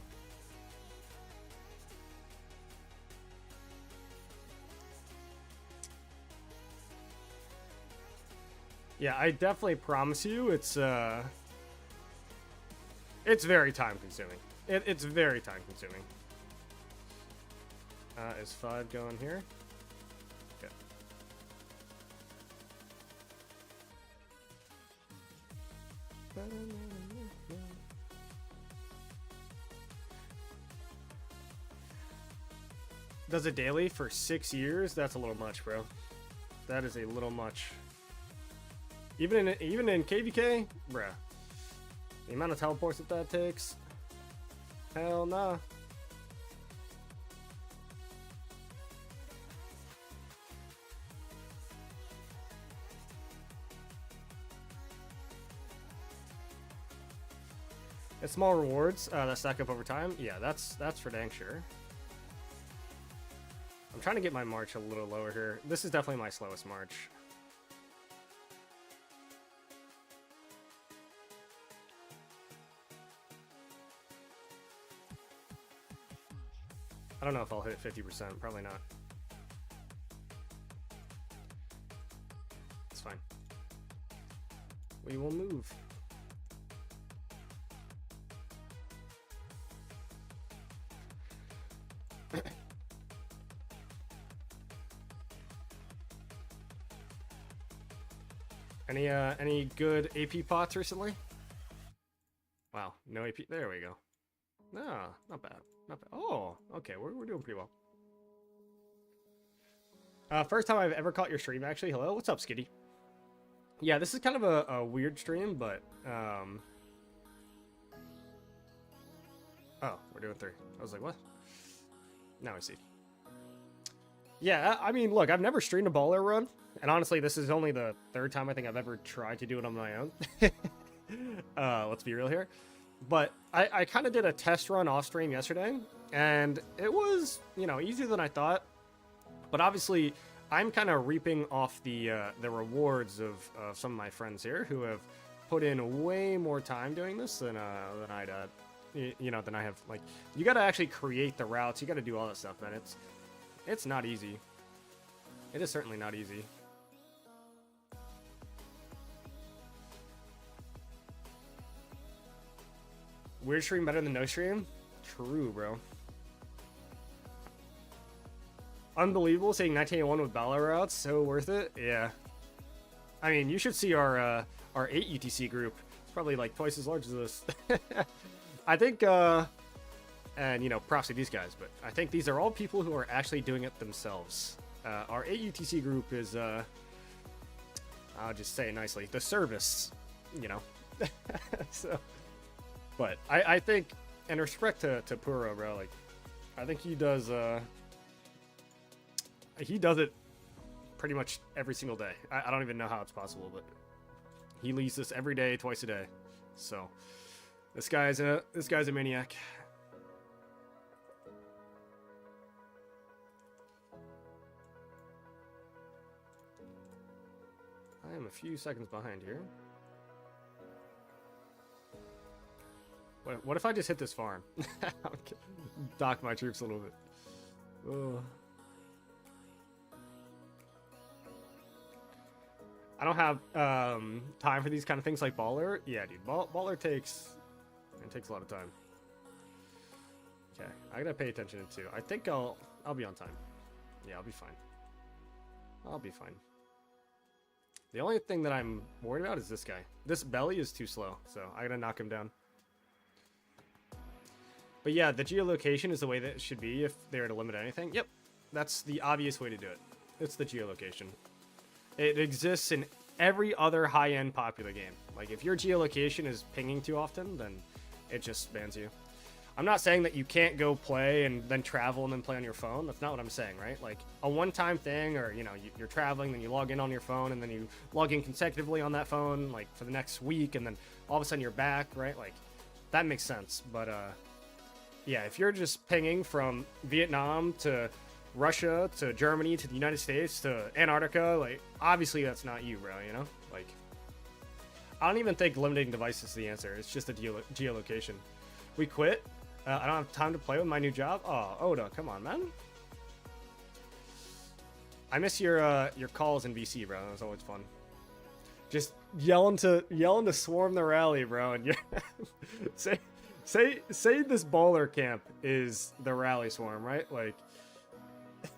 Yeah, I definitely promise you, it's very time consuming. It's very time consuming. Is 5 going here? Okay. Does it daily for 6 years? That's a little much, bro. That is a little much. Even in KVK, bruh. The amount of teleports that takes. Hell nah. It's small rewards that stack up over time. Yeah, that's for dang sure. I'm trying to get my march a little lower here. This is definitely my slowest march. I don't know if I'll hit 50%. Probably not. It's fine. We will move. Any good AP pots recently? Wow, no AP. There we go. No, not bad. Not bad. Oh, okay, we're doing pretty well. First time I've ever caught your stream, actually. Hello, what's up, Skitty? Yeah, this is kind of a weird stream, but oh, we're doing 3. I was like, what? Now I see. Yeah, I mean, look, I've never streamed a Baulur run, and honestly, this is only the 3rd time I think I've ever tried to do it on my own. Let's be real here. But I kind of did a test run off stream yesterday, and it was, you know, easier than I thought. But obviously, I'm kind of reaping off the rewards of some of my friends here who have put in way more time doing this than I'd than I have. Like, you got to actually create the routes. You got to do all that stuff, man. It's not easy. It is certainly not easy. Weird stream better than no stream? True, bro. Unbelievable seeing 1981 with Baulur out. So worth it. Yeah. I mean, you should see our 8 UTC group. It's probably like twice as large as this. I think, and you know, props to these guys, but I think these are all people who are actually doing it themselves. Our 8 UTC group is, I'll just say it nicely, the service, you know. So, but I think, in respect to Puro, bro, like, I think he does it pretty much every single day. I don't even know how it's possible, but he leads this every day, twice a day. So, this guy's a maniac. I am a few seconds behind here. What if I just hit this farm? Dock my troops a little bit. Oh. I don't have time for these kind of things like Baulur. Yeah, dude, Baulur takes a lot of time. Okay, I gotta pay attention too. I think I'll be on time. Yeah, I'll be fine. I'll be fine. The only thing that I'm worried about is this guy. This belly is too slow, so I gotta knock him down. But yeah, the geolocation is the way that it should be if they were to limit anything. Yep, that's the obvious way to do it. It's the geolocation. It exists in every other high-end popular game. Like, if your geolocation is pinging too often, then it just bans you. I'm not saying that you can't go play and then travel and then play on your phone. That's not what I'm saying, right? Like, a one-time thing, or, you know, you're traveling, then you log in on your phone, and then you log in consecutively on that phone, like, for the next week, and then all of a sudden you're back, right? Like, that makes sense. But, yeah, if you're just pinging from Vietnam to Russia to Germany to the United States to Antarctica, like, obviously that's not you, bro, you know? Like, I don't even think limiting devices is the answer. It's just a geolocation. We quit. I don't have time to play with my new job. Oh, Oda, come on, man. I miss your calls in VC, bro. That was always fun. Just yelling to swarm the rally, bro, and you're say this Baulur camp is the rally swarm, right? Like,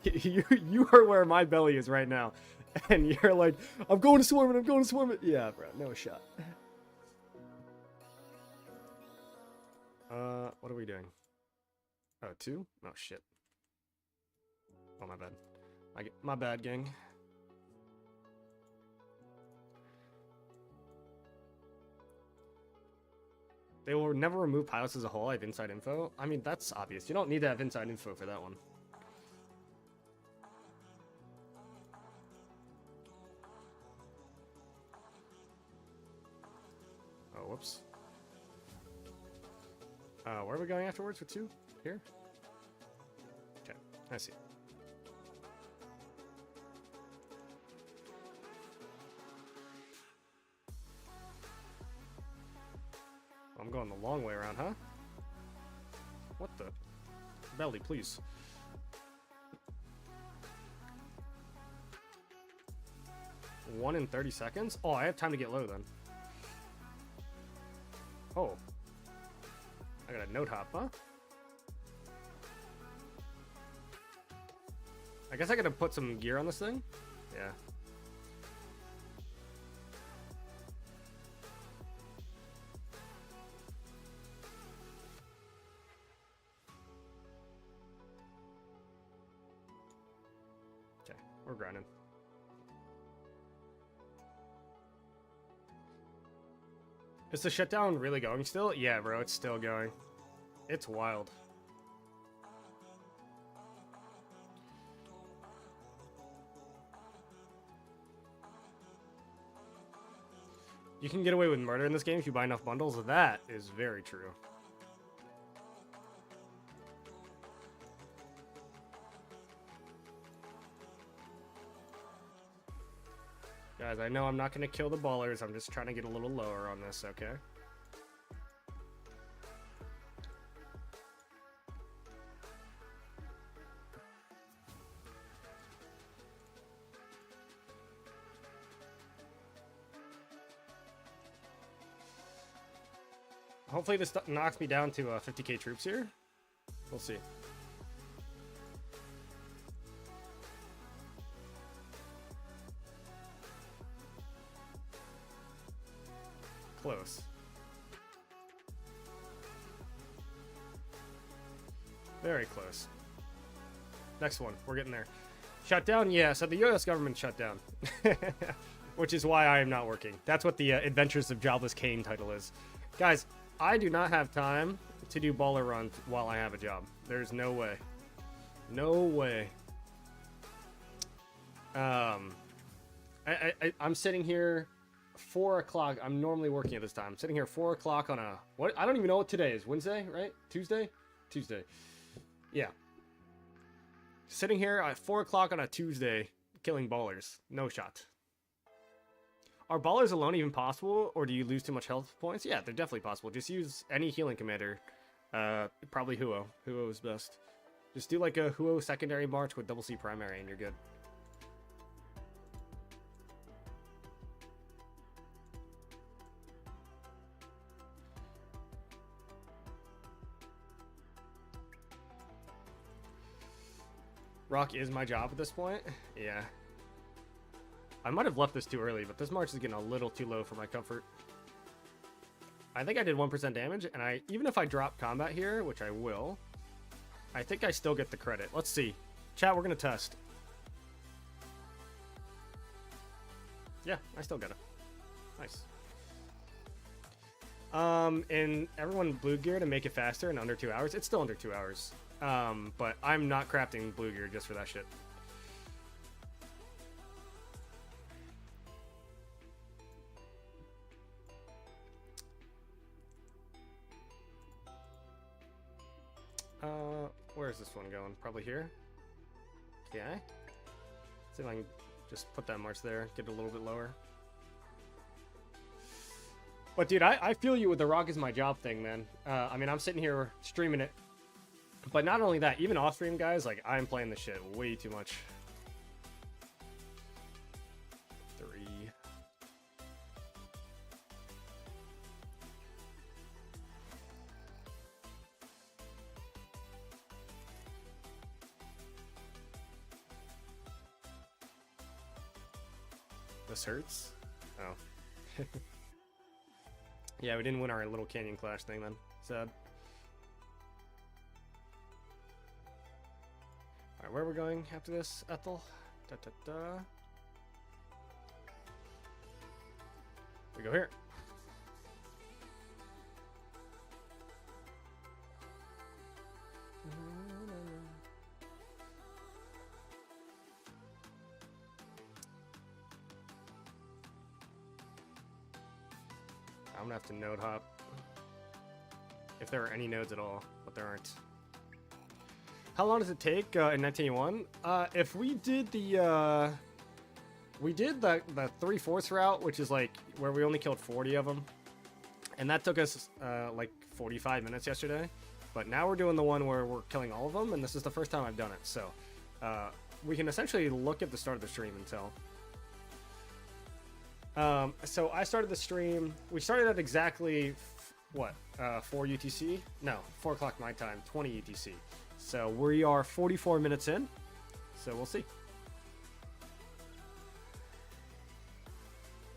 you are where my belly is right now, and you're like, I'm going to swarm it. I'm going to swarm it. Yeah, bro, no shot. What are we doing? Oh, 2? Oh, shit. Oh, my bad. My bad, gang. They will never remove pilots as a whole. I have inside info. I mean, that's obvious. You don't need to have inside info for that one. Oh, whoops. Where are we going afterwards with 2? Here? Okay, I see. I'm going the long way around, huh? What the? Belly, please. One in 30 seconds? Oh, I have time to get low then. Oh. I got a note hop, huh? I guess I gotta put some gear on this thing? Yeah. Okay, we're grinding. Is the shutdown really going still? Yeah, bro, it's still going. It's wild. You can get away with murder in this game if you buy enough bundles. That is very true. Guys, I know I'm not going to kill the Baulurs. I'm just trying to get a little lower on this, okay? Hopefully this knocks me down to 50k troops here. We'll see. Close. Very close. Next one. We're getting there. Shut down? Yeah, so the US government shut down. Which is why I am not working. That's what the Adventures of Jobless Kane title is. Guys, I do not have time to do baller runs while I have a job. There's no way. No way. I'm sitting here 4 o'clock. I'm normally working at this time. I'm sitting here 4 o'clock on a... What? I don't even know what today is. Wednesday, right? Tuesday? Tuesday. Yeah. Sitting here at 4 o'clock on a Tuesday, killing ballers. No shot. Are ballers alone even possible, or do you lose too much health points? Yeah, they're definitely possible. Just use any healing commander. Probably Huo. Huo is best. Just do like a Huo secondary march with double C primary, and you're good. Rock is my job at this point. Yeah. I might have left this too early, but this march is getting a little too low for my comfort. I think I did 1% damage, and even if I drop combat here, which I will, I think I still get the credit. Let's see. Chat, we're going to test. Yeah, I still get it. Nice. And everyone blue gear to make it faster in under 2 hours. It's still under 2 hours. But I'm not crafting blue gear just for that shit. Where is this one going? Probably here. Okay. See if I can just put that march there, get it a little bit lower. But dude, I feel you with the rock is my job thing, man. I mean, I'm sitting here streaming it. But not only that, even off stream, guys, like, I'm playing this shit way too much. 3. This hurts? Oh. Yeah, we didn't win our little canyon clash thing then. Sad. Alright, where are we going after this, Ethel? Da, da, da. We go here. I'm gonna have to node hop. If there are any nodes at all, but there aren't. How long does it take in 1981? If we did the 3/4 route, which is like where we only killed 40 of them, and that took us like 45 minutes yesterday. But now we're doing the one where we're killing all of them, and this is the first time I've done it. So we can essentially look at the start of the stream and tell. So I started the stream. We started at exactly what 4 UTC? No, 4 o'clock my time, 20 UTC. So we are 44 minutes in. So we'll see.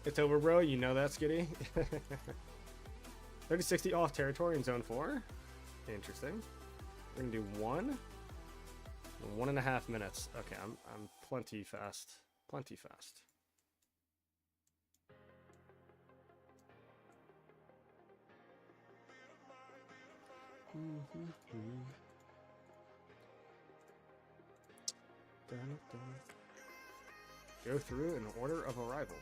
It's over, bro. You know that, Skitty. 3060 off territory in zone 4. Interesting. We're gonna do 1.5 minutes. Okay, I'm plenty fast. Plenty fast. Go through in order of arrival.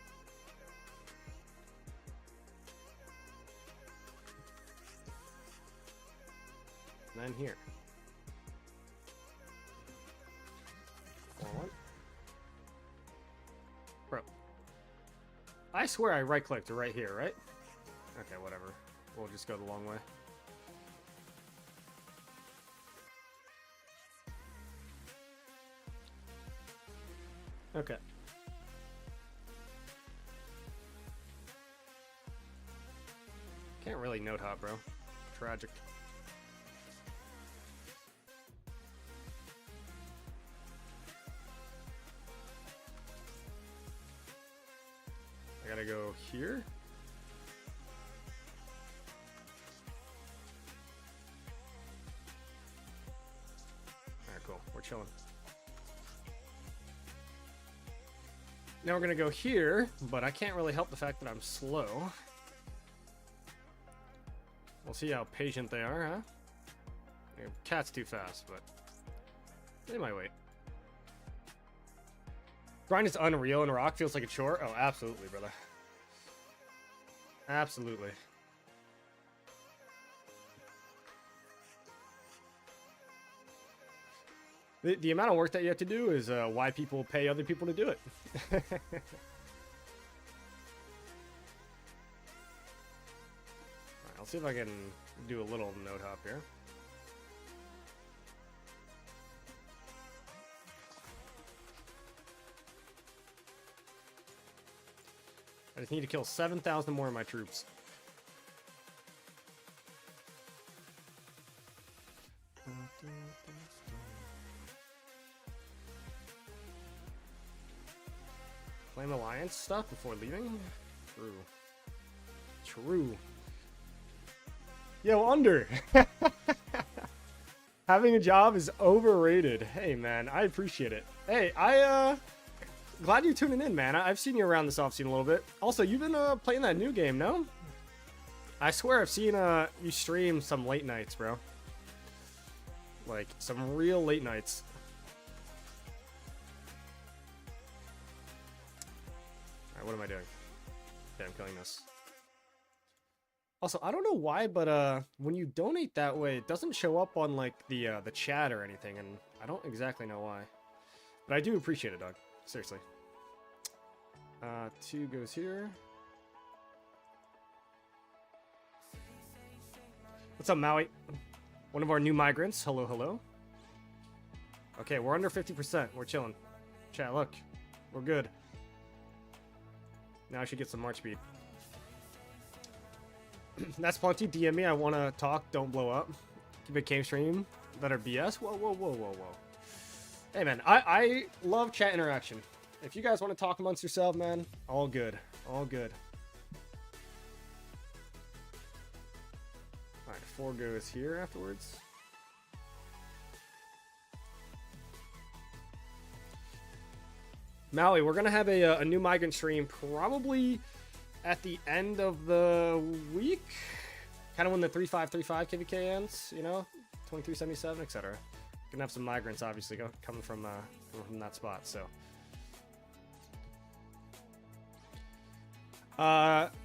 And then here. One. Bro. I swear I right-clicked right here, right? Okay, whatever. We'll just go the long way. Okay. Can't really node hop, bro. Tragic. I gotta go here. Alright, cool. We're chilling. Now we're gonna go here, but I can't really help the fact that I'm slow. We'll see how patient they are, huh? Yeah, cat's too fast, but they might wait. Grind is unreal and rock feels like a chore. Oh, absolutely, brother. Absolutely. The amount of work that you have to do is why people pay other people to do it. Alright, I'll see if I can do a little node hop here. I just need to kill 7,000 more of my troops. Claim alliance stuff before leaving? True. True. Yo, Under! Having a job is overrated. Hey, man, I appreciate it. Hey, glad you're tuning in, man. I've seen you around this offseason a little bit. Also, you've been playing that new game, no? I swear I've seen you stream some late nights, bro. Like, some real late nights. Alright, what am I doing? Okay, I'm killing this. Also, I don't know why, but when you donate that way, it doesn't show up on, like, the chat or anything, and I don't exactly know why. But I do appreciate it, dog. Seriously. 2 goes here. What's up, Maui? One of our new migrants. Hello, hello. Okay, we're under 50%. We're chilling. Chat, look. We're good. Now I should get some march speed. That's plenty. DM me. I want to talk. Don't blow up. Keep a game stream that are BS. Whoa, whoa, whoa, whoa, whoa. Hey, man. I love chat interaction. If you guys want to talk amongst yourself, man, all good. All good. Alright, 4 goes here afterwards. Maui, we're going to have a new migrant stream probably at the end of the week. Kind of when the 3535 KVK ends, you know? 2377, etc. Gonna have some migrants, obviously, coming from that spot, so.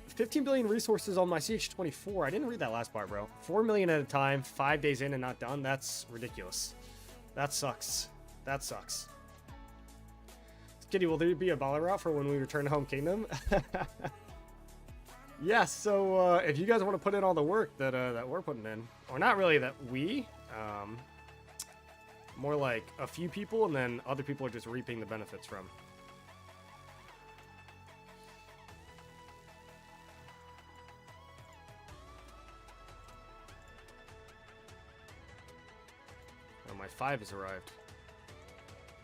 15 billion resources on my CH24. I didn't read that last part, bro. 4 million at a time, 5 days in and not done. That's ridiculous. That sucks. That sucks. Kitty, will there be a Baulur route for when we return to home kingdom? Yes, so if you guys want to put in all the work that that we're putting in, or not really that we, more like a few people, and then other people are just reaping the benefits from. Oh, my 5 has arrived.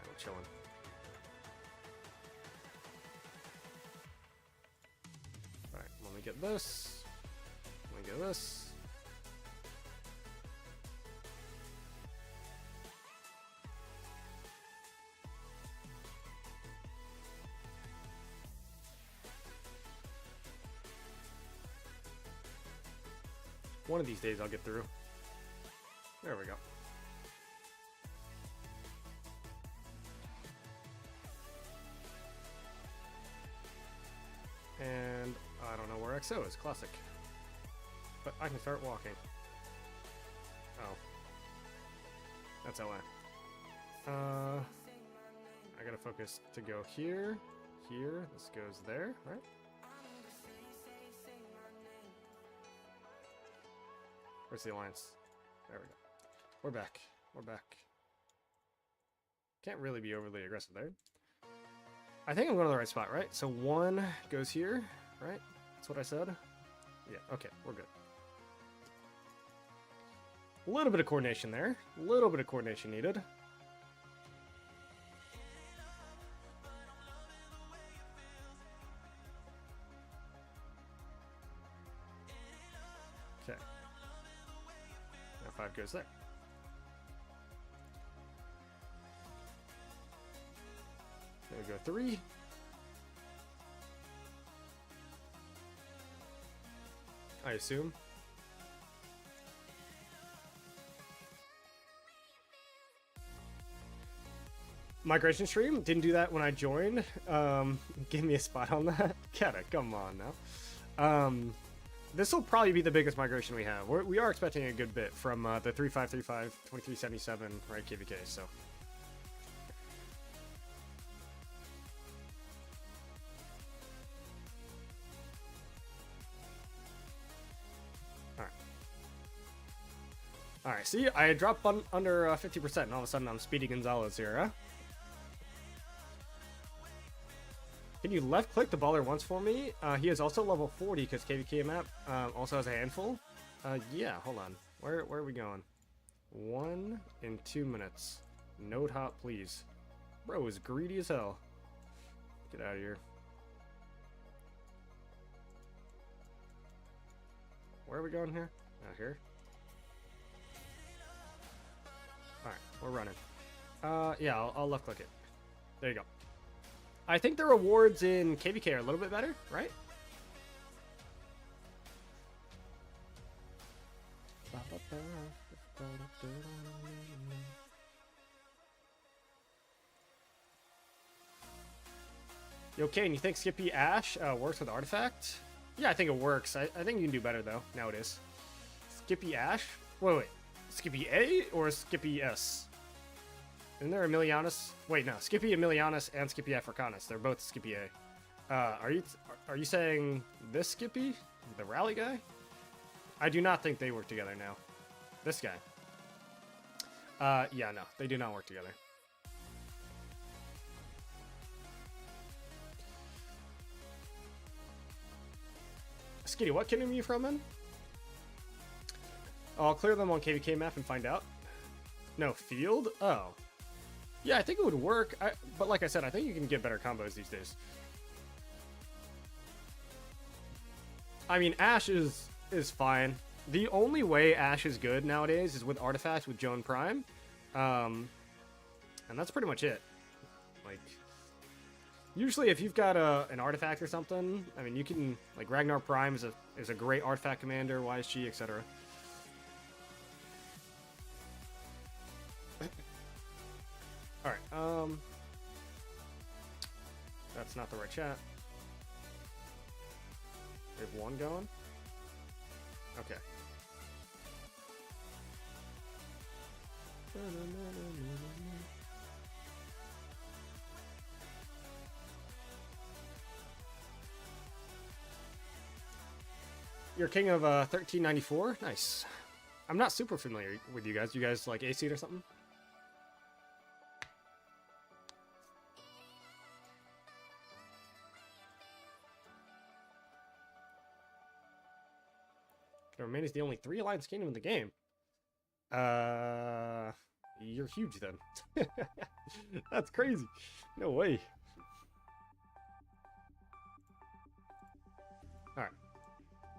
I'm chilling. Alright, let me get this. Let me get this. One of these days I'll get through. There we go. And I don't know where XO is. Classic. But I can start walking. Oh. That's LA. I gotta focus to go here. Here. This goes there, right? Where's the alliance? There we go. We're back. We're back. Can't really be overly aggressive there. I think I'm going to the right spot, right? So 1 goes here, right? That's what I said? Yeah, okay, we're good. A little bit of coordination there. A little bit of coordination needed. Okay. Now 5 goes there. There we go, 3. I assume. Migration stream, didn't do that when I joined. Give me a spot on that. Gotta, come on now. This will probably be the biggest migration we have. We are expecting a good bit from the 3535, 2377, right, KVK, so. Alright, see, I dropped under 50%, and all of a sudden I'm Speedy Gonzalez here, huh? Can you left-click the Baulur once for me? He is also level 40, because KVK map also has a handful. Yeah, hold on. Where are we going? 1 in 2 minutes. Node hop, please. Bro is greedy as hell. Get out of here. Where are we going here? Out here. Alright, we're running. Yeah, I'll left click it. There you go. I think the rewards in KVK are a little bit better, right? Yo, Kane, you think Skippy Ash works with Artifact? Yeah, I think it works. I think you can do better, though, nowadays. Skippy Ash? Wait. Skippy A or Skippy S? Isn't there Emilianus? Wait, no. Skippy Emilianus and Skippy Africanus. They're both Skippy A. Are you saying this Skippy? The rally guy? I do not think they work together now. This guy. Yeah, no. They do not work together. Skitty, what kingdom are you from, man? I'll clear them on KVK map and find out. No, field? Oh. Yeah, I think it would work. But like I said, I think you can get better combos these days. I mean, Ash is fine. The only way Ash is good nowadays is with Artifact with Joan Prime. And that's pretty much it. Like, usually if you've got an Artifact or something, I mean, you can, like, Ragnar Prime is a great Artifact commander, YSG, etc. Alright, that's not the right chat. We have one going? Okay. You're king of 1394? Nice. I'm not super familiar with you guys. You guys like AC or something? Remain is the only 3 Alliance Kingdom in the game. You're huge then. That's crazy. No way. Alright.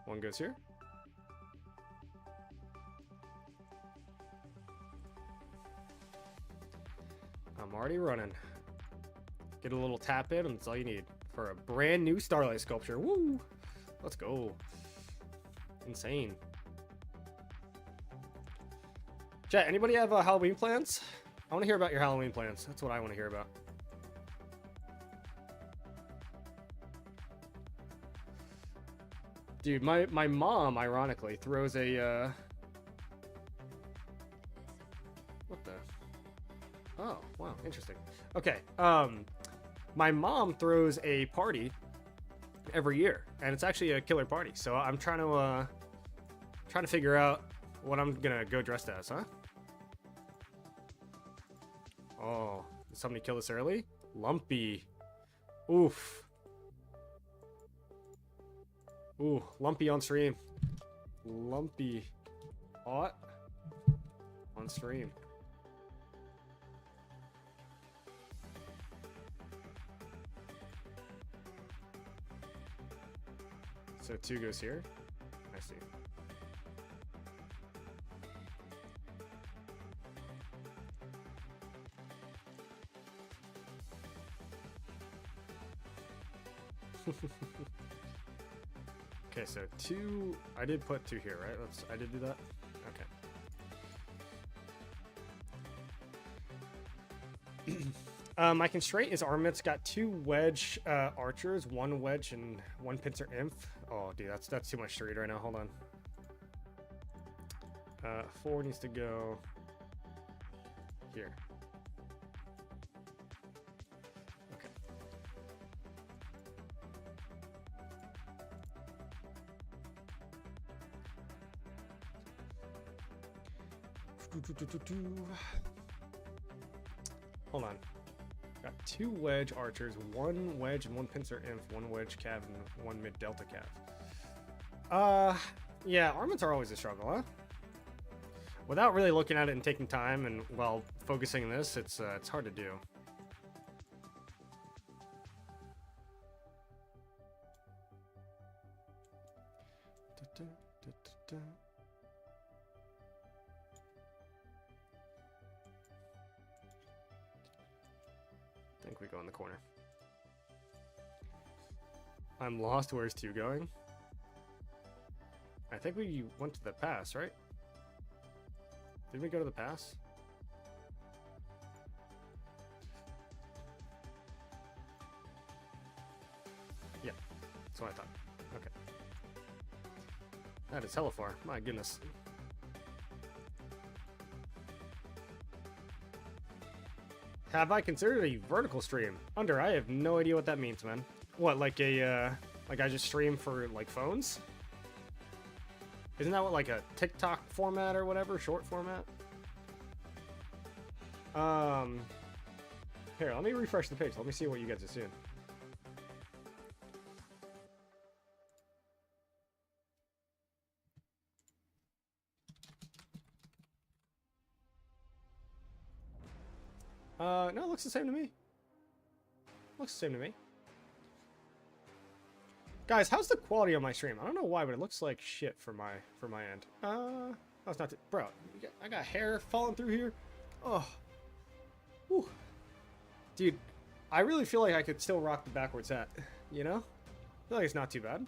One goes here. I'm already running. Get a little tap in and that's all you need for a brand new Starlight Sculpture. Woo! Let's go. Insane. Chat, anybody have Halloween plans? I want to hear about your Halloween plans. That's what I want to hear about. Dude, my mom, ironically, throws a... What the... Oh, wow, interesting. Okay, my mom throws a party every year, and it's actually a killer party. So I'm trying to figure out what I'm gonna go dressed as, huh? Oh, did somebody kill this early? Lumpy. Oof. Ooh, Lumpy on stream. Lumpy. Hot. on stream. So 2 goes here. I see. Okay, so 2. I did put 2 here, right? I did do that. Okay. My constraint is armament's got 2 wedge archers, 1 wedge, and 1 pincer imp. Oh, dude, that's too much to read right now. Hold on. 4 needs to go here. Okay. Hold on. Got 2 wedge archers, 1 wedge and 1 pincer imp, 1 wedge cav, and 1 mid delta cav. Yeah, armaments are always a struggle, huh? Without really looking at it and taking time and while focusing on this, it's hard to do. I think we go in the corner. I'm lost. Where's 2 going? I think we went to the pass, right? Did we go to the pass? Yeah, that's what I thought. Okay. That is hella far. My goodness. Have I considered a vertical stream? Under, I have no idea what that means, man. What, like like I just stream for, like, phones? Isn't that what, like, a TikTok format or whatever? Short format? Here, let me refresh the page. Let me see what you guys are seeing. No, it looks the same to me. Looks the same to me. Guys, how's the quality on my stream? I don't know why, but it looks like shit for my end. That's not bro. I got hair falling through here. Oh, whew. Dude, I really feel like I could still rock the backwards hat. You know, I feel like it's not too bad.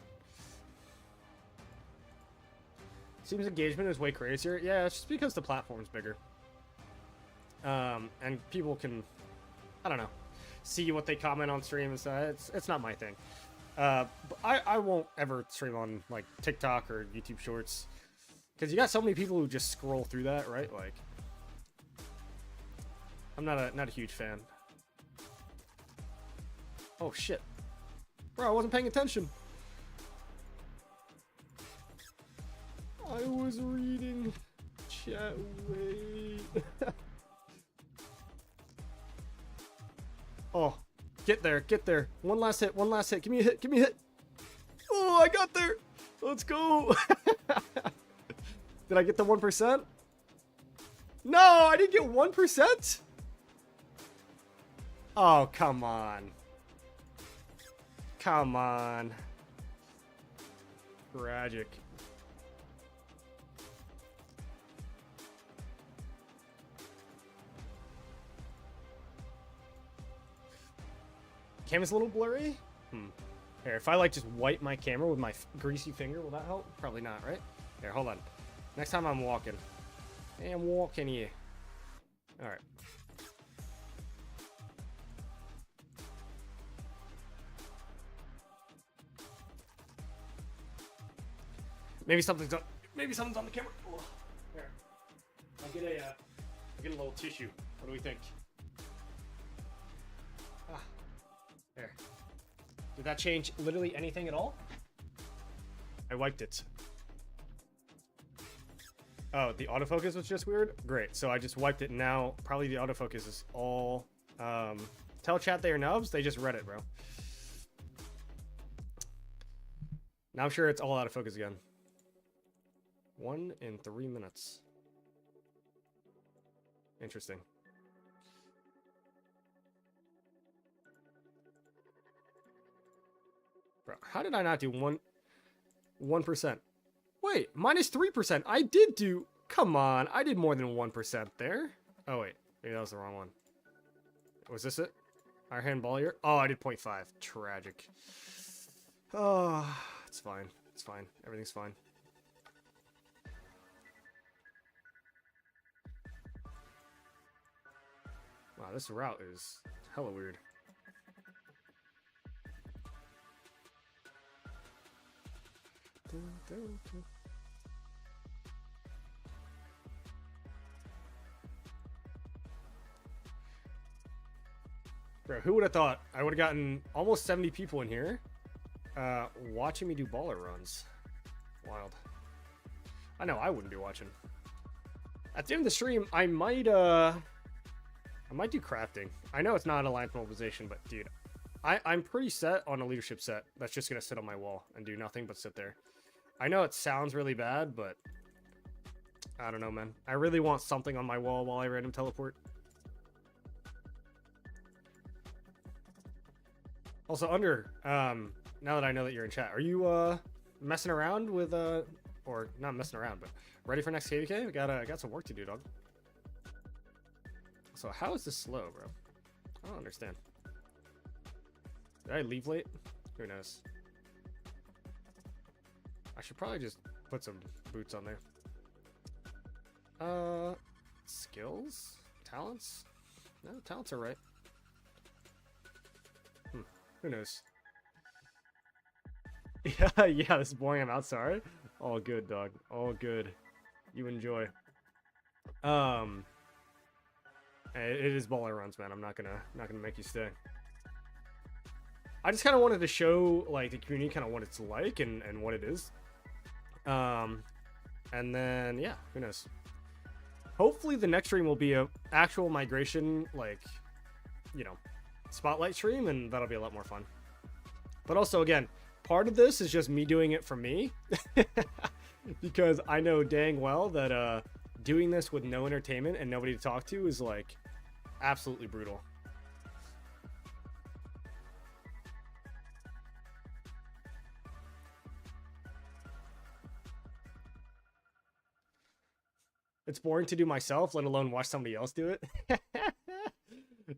Seems engagement is way crazier. Yeah, it's just because the platform's bigger. And people can, I don't know, see what they comment on stream and stuff. It's not my thing. But I won't ever stream on, like, TikTok or YouTube Shorts. Because you got so many people who just scroll through that, right? Like, I'm not a huge fan. Oh, shit. Bro, I wasn't paying attention. I was reading chat. Wait. Oh. Get there, get there. One last hit, one last hit. Give me a hit, give me a hit. Oh, I got there. Let's go. Did I get the 1%? No, I didn't get 1%? Oh, come on. Come on. Tragic. Camera's a little blurry. Here, if I like just wipe my camera with my greasy finger, will that help? Probably not, right? Here, hold on. Next time I'm walking. Hey, I'm walking here. All right. Maybe something's on. Maybe something's on the camera. Oh, here, I'll get a little tissue. What do we think? There. Did that change literally anything at all? I wiped it. Oh, the autofocus was just weird? Great. So I just wiped it and now probably the autofocus is all... tell chat they are nubs. They just read it, bro. Now I'm sure it's all out of focus again. 1 in 3 minutes. Interesting. Bro, how did I not do 1%? Wait, -3%. I did do... Come on, I did more than 1% there. Oh, wait. Maybe that was the wrong one. Was this it? Our hand Baulur? Oh, I did 0.5. Tragic. Oh, it's fine. It's fine. Everything's fine. Wow, this route is hella weird. Bro, who would have thought I would have gotten almost 70 people in here watching me do baller runs? Wild. I know I wouldn't be watching. At the end of the stream, I might do crafting. I know it's not an alliance mobilization, but dude, I'm pretty set on a leadership set that's just gonna sit on my wall and do nothing but sit there. I know it sounds really bad, but I don't know, man. I really want something on my wall while I random teleport. Also, Under, now that I know that you're in chat, are you messing around with or not messing around, but ready for next KVK? We got some work to do, dog. So how is this slow, bro? I don't understand. Did I leave late? Who knows? I should probably just put some boots on there. Skills? Talents? No, talents are right. Who knows? Yeah, yeah, this is boring. I'm out. Sorry. All good, dog. All good. You enjoy. It is baller runs, man. I'm not gonna make you stay. I just kind of wanted to show like the community kind of what it's like and what it is. And then yeah, who knows? Hopefully the next stream will be a actual migration, like, you know, spotlight stream, and that'll be a lot more fun. But also, again, part of this is just me doing it for me, because I know dang well that doing this with no entertainment and nobody to talk to is like absolutely brutal. It's boring to do myself, let alone watch somebody else do it.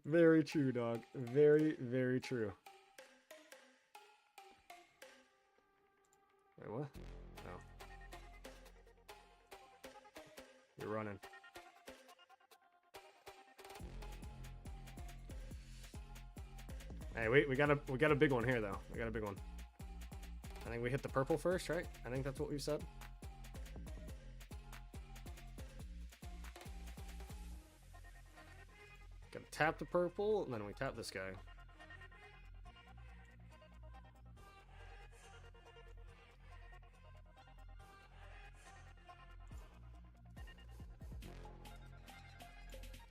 Very true, dog. Very, very true. Wait, what? No. You're running. Hey, wait, we got a big one here though. We got a big one. I think we hit the purple first, right? I think that's what we said. Gotta tap the purple, and then we tap this guy.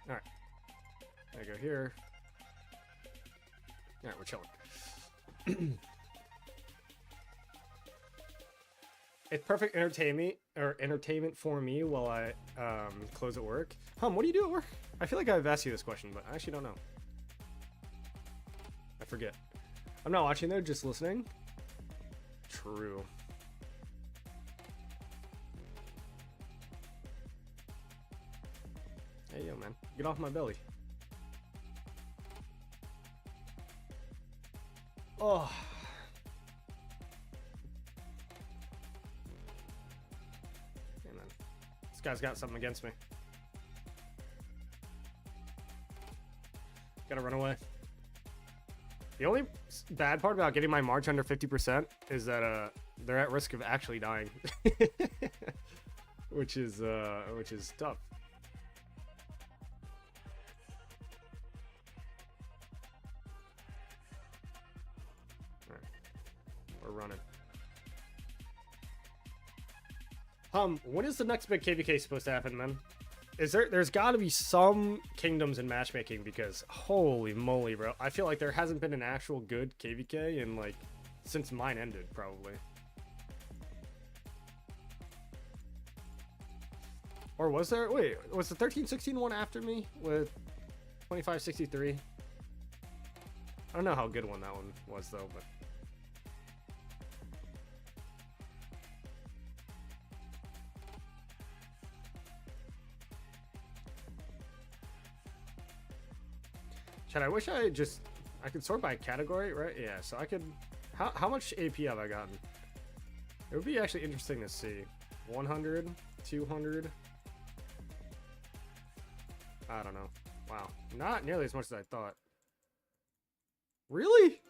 Alright. I go here. Alright, we're chilling. It's perfect entertainment for me while I close at work. What do you do at work? I feel like I've asked you this question, but I actually don't know. I forget. I'm not watching there, just listening. True. Hey, yo, man. Get off my belly. Oh. Hey, man. This guy's got something against me. Gotta run away. The only bad part about getting my March under 50% is that they're at risk of actually dying. which is tough. Alright. We're running. When is the next big KVK supposed to happen, man? There's got to be some kingdoms in matchmaking, because holy moly, bro. I feel like there hasn't been an actual good KVK in like since mine ended, probably. Or was there? Wait, was the 1316 one after me with 2563? I don't know how good one that one was though, but. Chad, I wish I could sort by category, right? Yeah, so I could. How much AP have I gotten? It would be actually interesting to see. 100, 200. I don't know. Wow, not nearly as much as I thought. Really?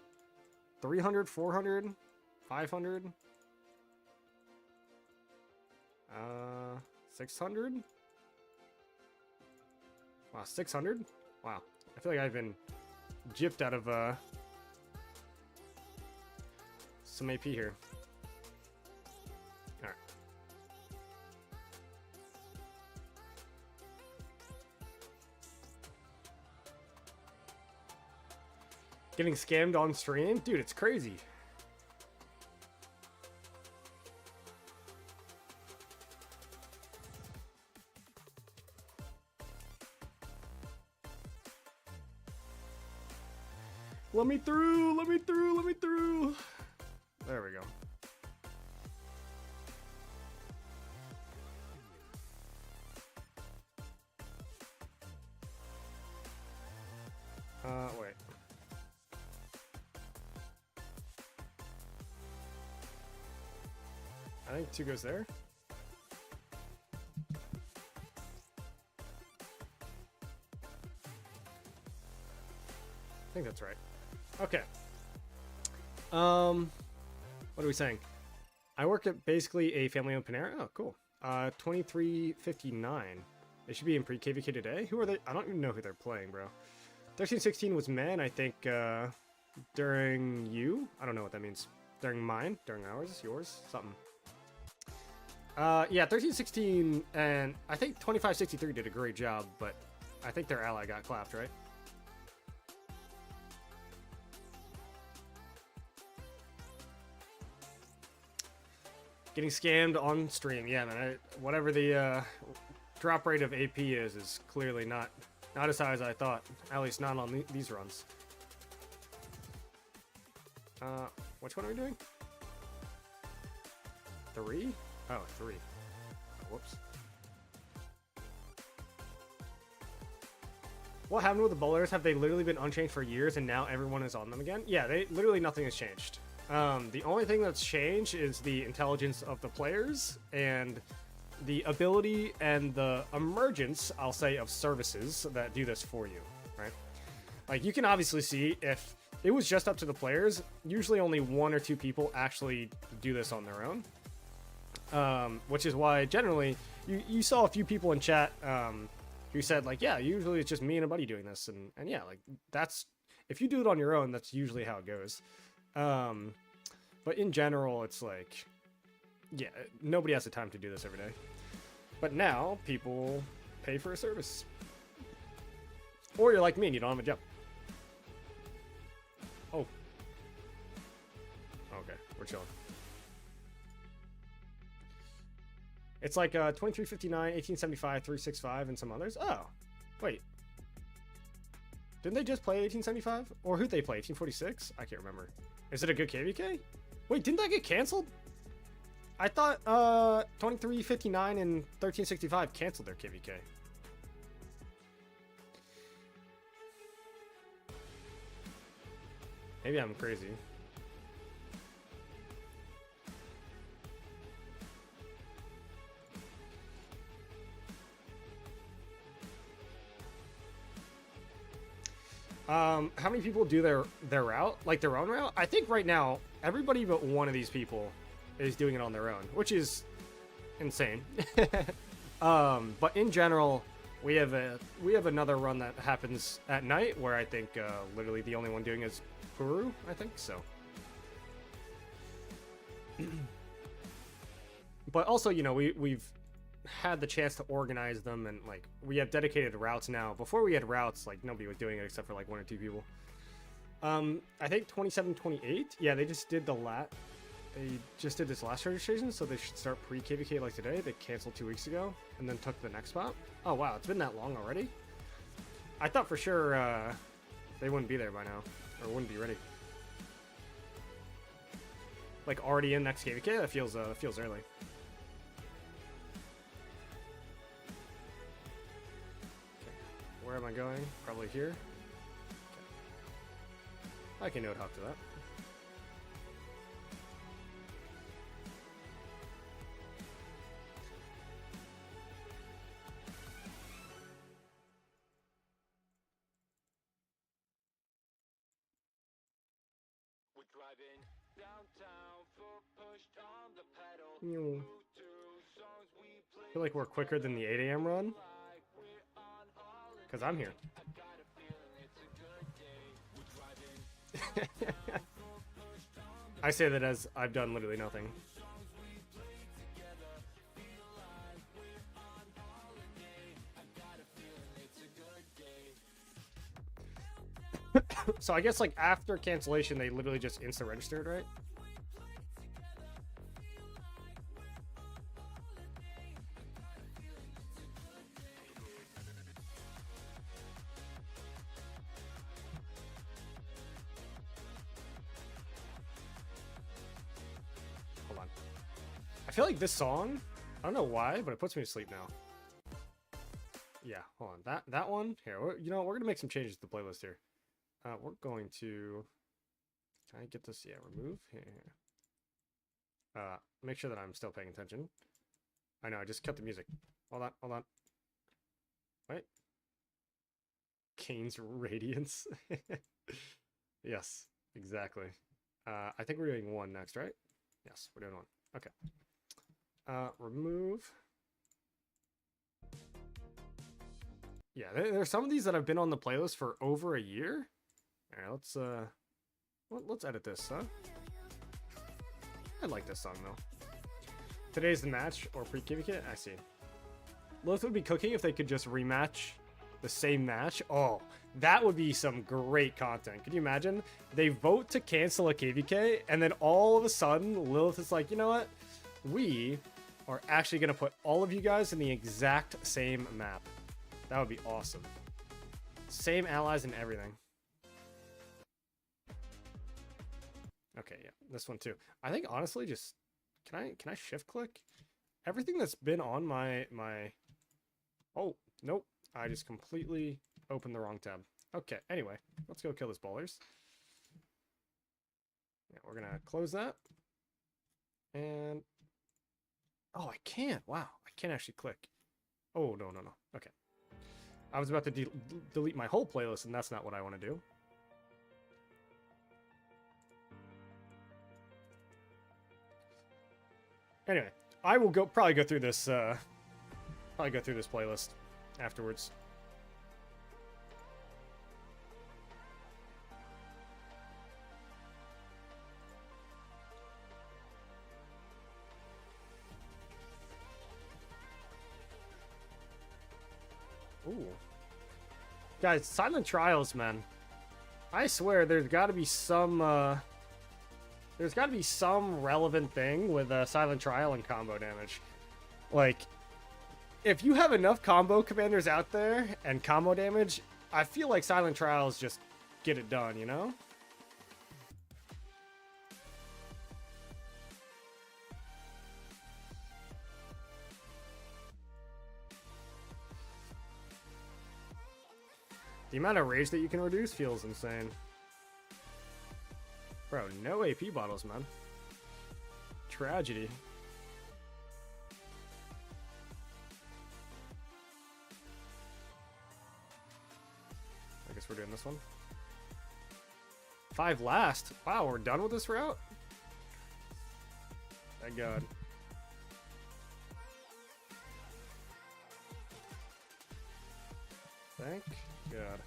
300, 400, 500, 600. Wow, 600. Wow, I feel like I've been gypped out of some AP here. All right. Getting scammed on stream? Dude, it's crazy. Let me through, let me through, let me through. There we go. Wait. I think 2 goes there. I think that's right. Okay. What are we saying? I work at basically a family-owned Panera. Oh, cool. 2359. They should be in pre-KVK today. Who are they? I don't even know who they're playing, bro. 1316 was men, I think, during you. I don't know what that means. During mine? During ours? Yours? Something. Yeah, 1316 and I think 2563 did a great job, but I think their ally got clapped, right? Getting scammed on stream. Yeah, man. Whatever the drop rate of AP is clearly not as high as I thought. At least not on these runs. Which one are we doing? 3? Oh, 3. Whoops. What happened with the Baulurs? Have they literally been unchanged for years and now everyone is on them again? Yeah, literally nothing has changed. The only thing that's changed is the intelligence of the players and the ability and the emergence, I'll say, of services that do this for you, right? Like, you can obviously see if it was just up to the players, usually only 1 or 2 people actually do this on their own. Which is why generally you saw a few people in chat who said, like, yeah, usually it's just me and a buddy doing this, and yeah, like, that's, if you do it on your own, that's usually how it goes. But in general, it's like, yeah, nobody has the time to do this every day. But now people pay for a service, or you're like me and you don't have a job. Oh, okay, we're chilling. It's like 2359, 1875, 365, and some others. Oh, wait. Didn't they just play 1875? Or who'd they play? 1846? I can't remember. Is it a good KVK? Wait, didn't that get canceled? I thought 2359 and 1365 canceled their KVK. Maybe I'm crazy. How many people do their route, like their own route? I think right now everybody but one of these people is doing it on their own, which is insane. But in general, we have another run that happens at night where I think literally the only one doing is Puru, I think so. But also, you know, we've had the chance to organize them, and like we have dedicated routes now. Before we had routes, like nobody was doing it except for like 1 or 2 people. I think 27, 28. Yeah, they just did the lat. they just did this last registration, so they should start pre-KVK like today. They canceled 2 weeks ago and then took the next spot. Oh wow, it's been that long already? I thought for sure they wouldn't be there by now, or wouldn't be ready. Like already in next KVK? That feels early. Okay. Where am I going? Probably here. Okay. I can node hop to that. I feel like we're quicker than the 8 a.m. run. Because I'm here. I say that as I've done literally nothing. So I guess like after cancellation, they literally just insta-registered, right? I feel like this song, I don't know why, but it puts me to sleep now. Yeah, hold on. That one here. You know, we're gonna make some changes to the playlist here. We're going to. Can I get this? Yeah, remove here. Make sure that I'm still paying attention. I know, I just cut the music. Hold on. Wait. Kane's Radiance. Yes, exactly. I think we're doing one next, right? Yes, we're doing one. Okay. Remove. Yeah, there's some of these that have been on the playlist for over a year. All right, let's edit this, huh? I like this song though. Today's the match or pre-KVK. I see. Lilith would be cooking if they could just rematch the same match. Oh, that would be some great content. Could you imagine? They vote to cancel a KVK, and then all of a sudden, Lilith is like, you know what? We are actually going to put all of you guys in the exact same map. That would be awesome. Same allies and everything. Okay, yeah, this one too. I think honestly, just can I shift click? Everything that's been on my oh, nope. I just completely opened the wrong tab. Okay, anyway, let's go kill this Baulurs. Yeah, we're gonna close that. And oh, I can't. Wow, I can't actually click. Oh, no. Okay. I was about to delete my whole playlist, and that's not what I want to do. Anyway, I will probably go through this playlist afterwards. Ooh. Guys, Silent Trials, man. I swear there's got to be some relevant thing with Silent Trial and combo damage. Like, if you have enough combo commanders out there and combo damage, I feel like Silent Trials just get it done, you know? The amount of rage that you can reduce feels insane. Bro, no AP bottles, man. Tragedy. I guess we're doing this one. 5 last. Wow, we're done with this route? Thank God. Thank God.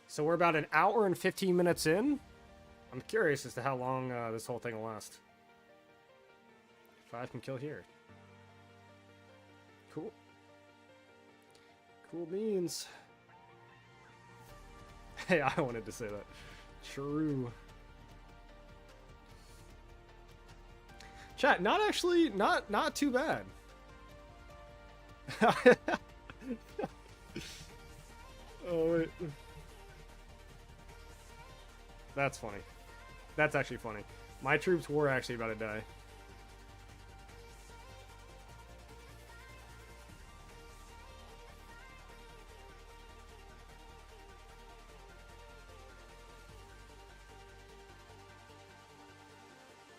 So we're about an hour and 15 minutes in. I'm curious as to how long this whole thing will last. 5 can kill here. Cool. Cool beans. Hey, I wanted to say that. True. Chat, not actually, not too bad. Oh, wait. That's funny. That's actually funny. My troops were actually about to die.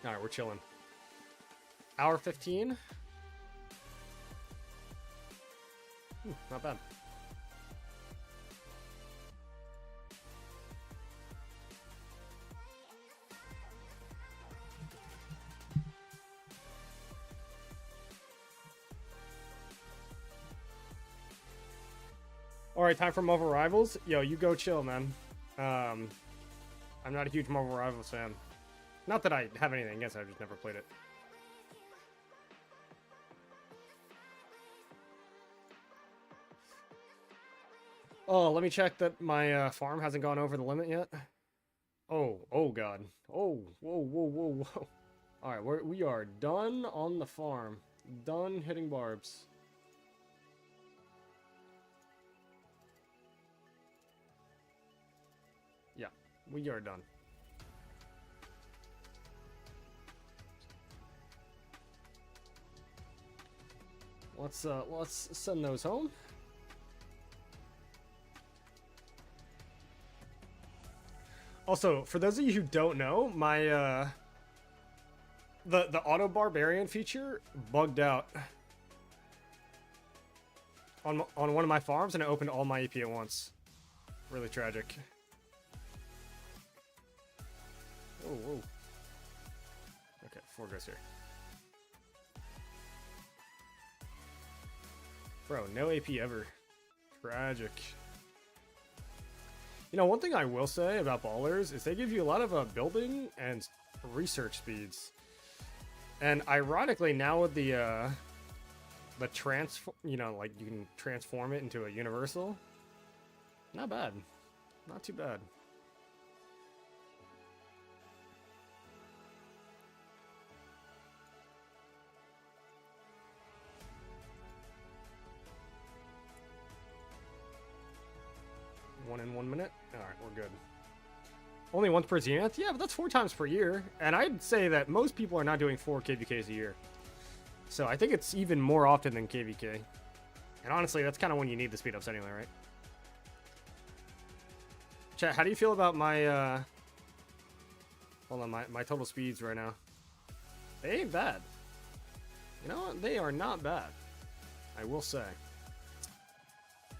Alright, we're chilling. Hour 15. Not bad. Alright, time for Marvel Rivals. Yo, you go chill, man. I'm not a huge Marvel Rivals fan. Not that I have anything against it, I've just never played it. Oh, let me check that my farm hasn't gone over the limit yet. Oh god. Oh, whoa. Alright, we are done on the farm. Done hitting barbs. Yeah, we are done. Let's send those home. Also, for those of you who don't know, my the auto barbarian feature bugged out on one of my farms, and it opened all my EP at once. Really tragic. Whoa. Okay, 4 goes here. Bro, no AP ever. Tragic. You know, one thing I will say about Baulers is they give you a lot of building and research speeds. And ironically, now with the you know, like you can transform it into a universal. Not bad. Not too bad. In 1 minute. All right, we're good. Only once per zenith? Yeah, but that's 4 times per year. And I'd say that most people are not doing 4 KVKs a year. So I think it's even more often than KVK. And honestly, that's kind of when you need the speed ups anyway, right? Chat, how do you feel about my, hold on, my total speeds right now? They ain't bad. You know what? They are not bad. I will say.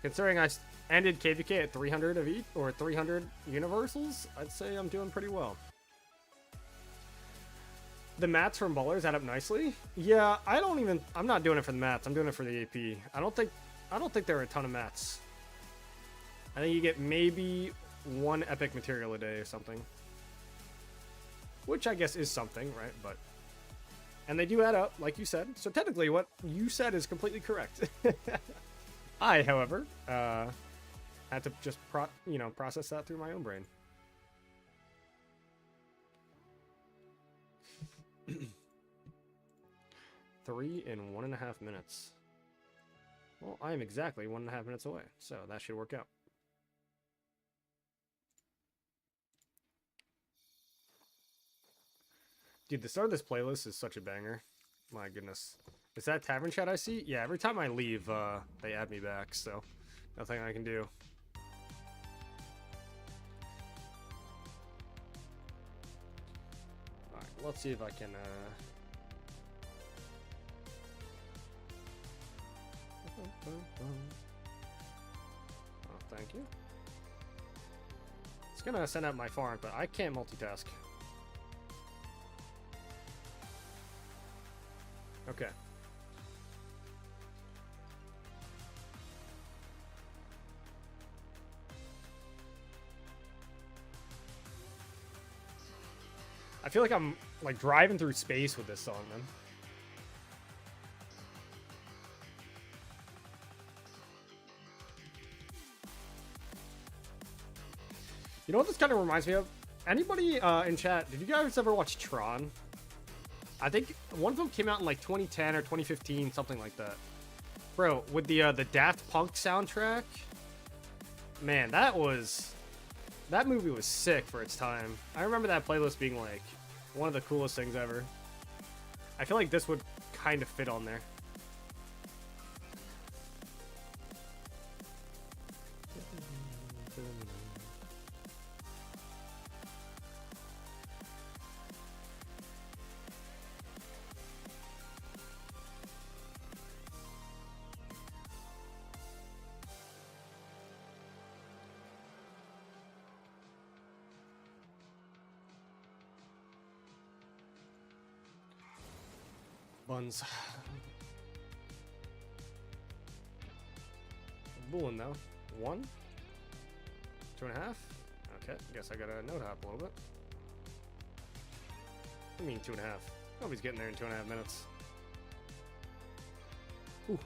Considering I ended KVK at 300 of each, or 300 universals, I'd say I'm doing pretty well. The mats from Baulers add up nicely. Yeah, I'm not doing it for the mats. I'm doing it for the AP. I don't think there are a ton of mats. I think you get maybe 1 epic material a day or something. Which I guess is something, right? But and they do add up, like you said. So technically what you said is completely correct. I, however, had to just process that through my own brain. Three in 1.5 minutes. Well, I am exactly 1.5 minutes away, so that should work out. Dude, the start of this playlist is such a banger. My goodness. Is that tavern chat I see? Yeah, every time I leave, they add me back, so nothing I can do. Alright, let's see if I can, Oh, thank you. It's gonna send out my farm, but I can't multitask. Okay. I feel like I'm like driving through space with this song, man. You know what this kind of reminds me of? Anybody in chat, did you guys ever watch Tron? I think one of them came out in like 2010 or 2015, something like that. Bro, with the Daft Punk soundtrack, man, that movie was sick for its time. I remember that playlist being like one of the coolest things ever. I feel like this would kind of fit on there. Buns. Booling though. 1? 2.5? Okay, guess I gotta note hop a little bit. I mean 2.5. Nobody's getting there in 2.5 minutes. Ooh.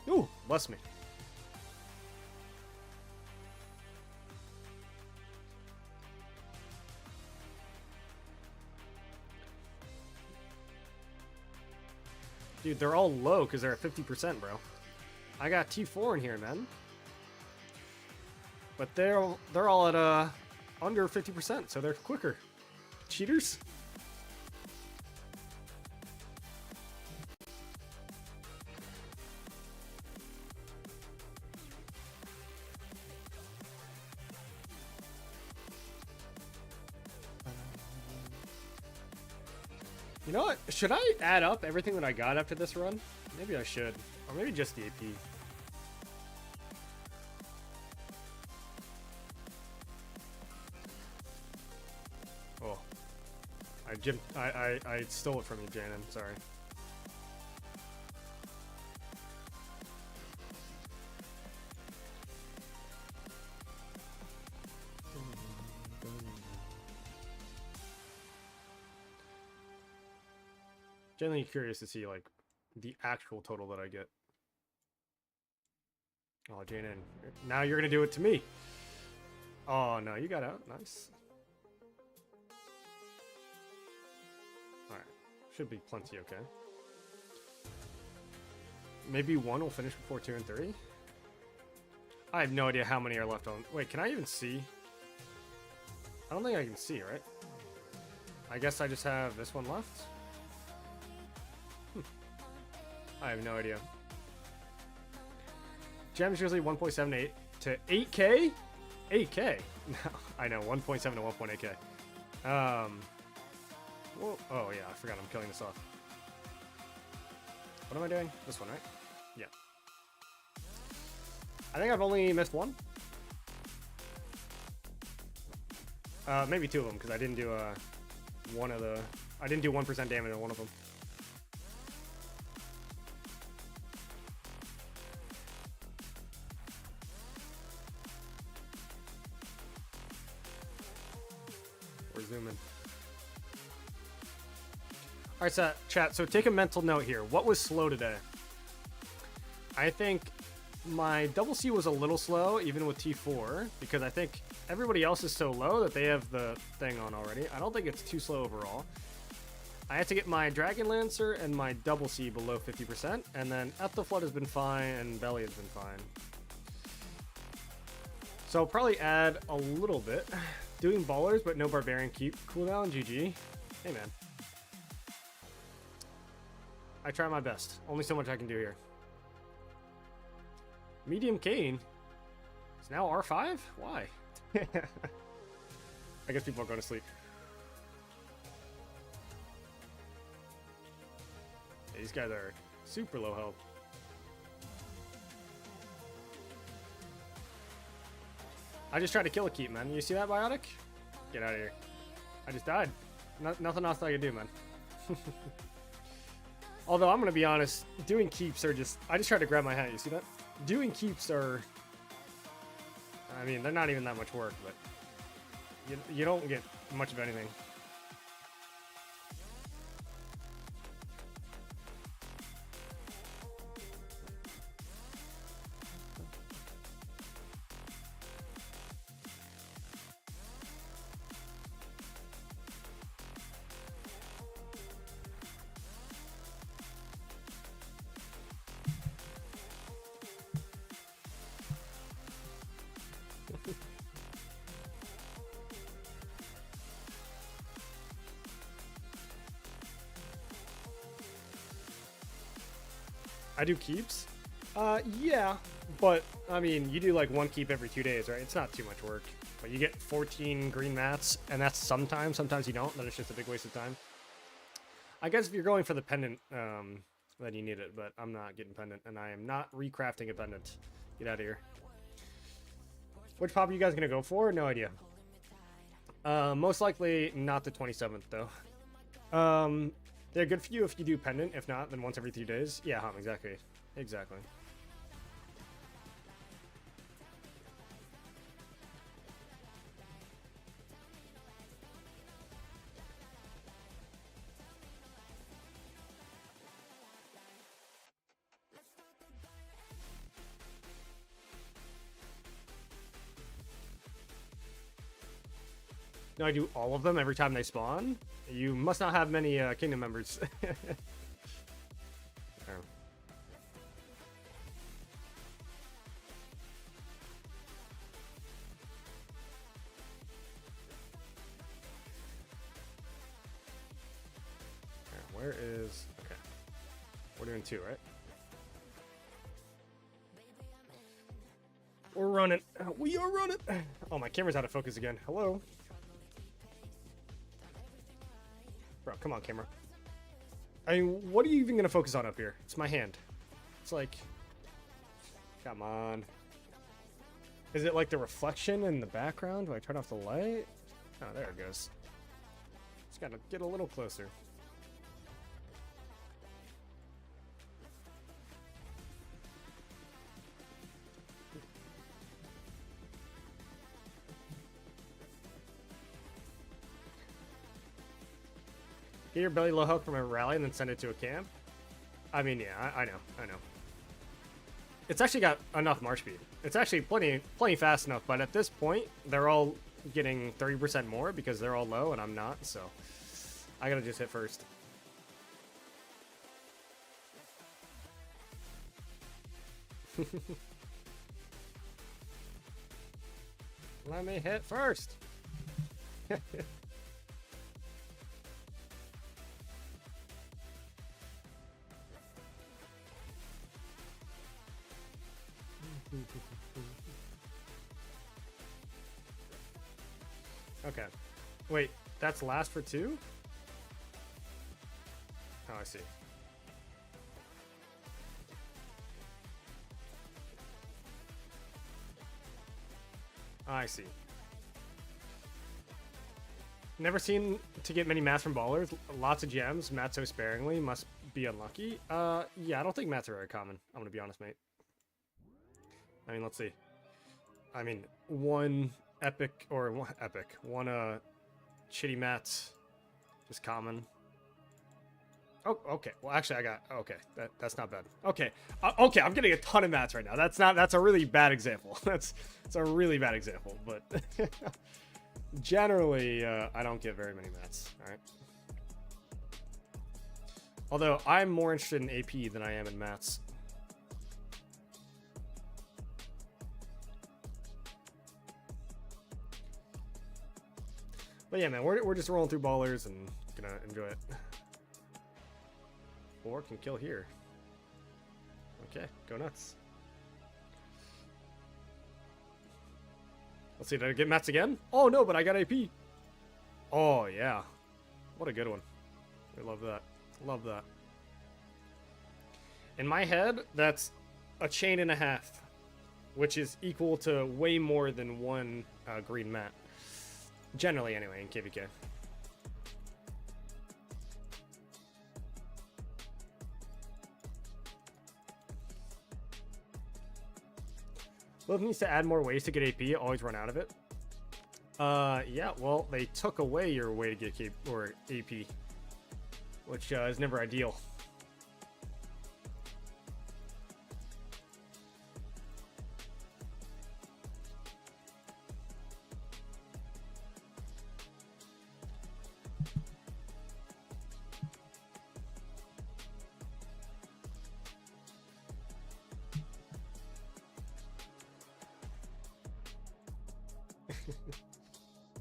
Ooh, bless me. Dude, they're all low because they're at 50%, bro. I got T4 in here, man. But they're all at under 50%, so they're quicker. Cheaters. You know what? Should I add up everything that I got after this run? Maybe I should. Or maybe just the AP. Oh. I stole it from you, Janan. Sorry. Genuinely curious to see like the actual total that I get. Oh, Janan, now you're gonna do it to me. Oh no, you got out. Nice. All right, should be plenty. Okay. Maybe 1 will finish before 2 and 3. I have no idea how many are left on. Wait, can I even see? I don't think I can see, right? I guess I just have this one left. I have no idea. Gems usually 1.78 to 8K? 8K? No, I know, 1.7 to 1.8K. Well, oh yeah, I forgot I'm killing this off. What am I doing? This one, right? Yeah. I think I've only missed one. Maybe 2 of them, because I didn't do I didn't do 1% damage on one of them. Zooming. All right, so chat. So take a mental note here. What was slow today? I think my double C was a little slow, even with T4, because I think everybody else is so low that they have the thing on already. I don't think it's too slow overall. I had to get my Dragon Lancer and my double C below 50%, and then Ethel Flood has been fine, and Belly has been fine. So I'll probably add a little bit. Doing Ballers, but no Barbarian Keep cooldown. GG. Hey, man. I try my best. Only so much I can do here. Medium Kane is now R5? Why? I guess people are going to sleep. Yeah, these guys are super low health. I just tried to kill a keep, man. You see that, Biotic? Get out of here. I just died. Nothing else I could do, man. Although, I'm going to be honest, doing keeps are just... I just tried to grab my hat. You see that? Doing keeps are... I mean, they're not even that much work, but... You don't get much of anything. I do keeps. Yeah, but I mean, you do like one keep every 2 days, right? It's not too much work, but you get 14 green mats, and that's sometimes. Sometimes you don't. Then it's just a big waste of time. I guess if you're going for the pendant, then you need it. But I'm not getting pendant, and I am not recrafting a pendant. Get out of here. Which pop are you guys gonna go for? No idea. Most likely not the 27th though. They're good for you if you do pendant. If not, then once every 3 days. Yeah, exactly. Exactly. No, I do all of them every time they spawn. You must not have many kingdom members. Oh. Where is... Okay. We're doing 2, right? We're running. We are running. Oh, my camera's out of focus again. Hello? Bro, come on, camera. I mean, what are you even going to focus on up here? It's my hand. It's like... Come on. Is it like the reflection in the background? Do I turn off the light? Oh, there it goes. Just gotta get a little closer. Get your belly low hook from a rally and then send it to a camp? I mean, yeah, I know. It's actually got enough march speed. It's actually plenty fast enough, but at this point, they're all getting 30% more because they're all low and I'm not, so I gotta just hit first. Let me hit first. Okay. Wait, that's last for 2? Oh, I see. I see. Never seen to get many mats from Baulur. Lots of gems. Mats so sparingly. Must be unlucky. Yeah, I don't think mats are very common. I'm gonna be honest, mate. I mean, let's see. I mean, one shitty mats, just common. Oh, okay. Well, actually, okay. That's not bad. Okay, okay. I'm getting a ton of mats right now. That's a really bad example. That's a really bad example. But generally, I don't get very many mats. All right. Although I'm more interested in AP than I am in mats. But yeah, man, we're just rolling through Ballers and gonna enjoy it. 4 can kill here. Okay, go nuts. Let's see, did I get mats again? Oh no, but I got AP. Oh yeah, what a good one. I love that. Love that. In my head, that's a chain and a half, which is equal to way more than one green mat. Generally, anyway, in KVK. Love needs to add more ways to get AP. Always run out of it. Yeah, well, they took away your way to get AP, which is never ideal.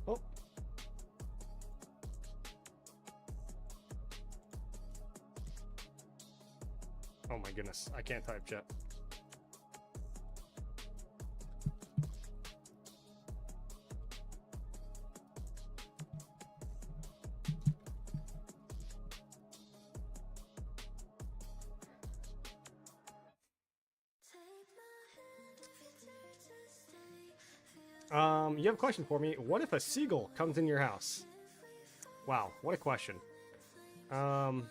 Oh. Oh my goodness, I can't type chat. You have a question for me. What if a seagull comes in your house? Wow, what a question. I'm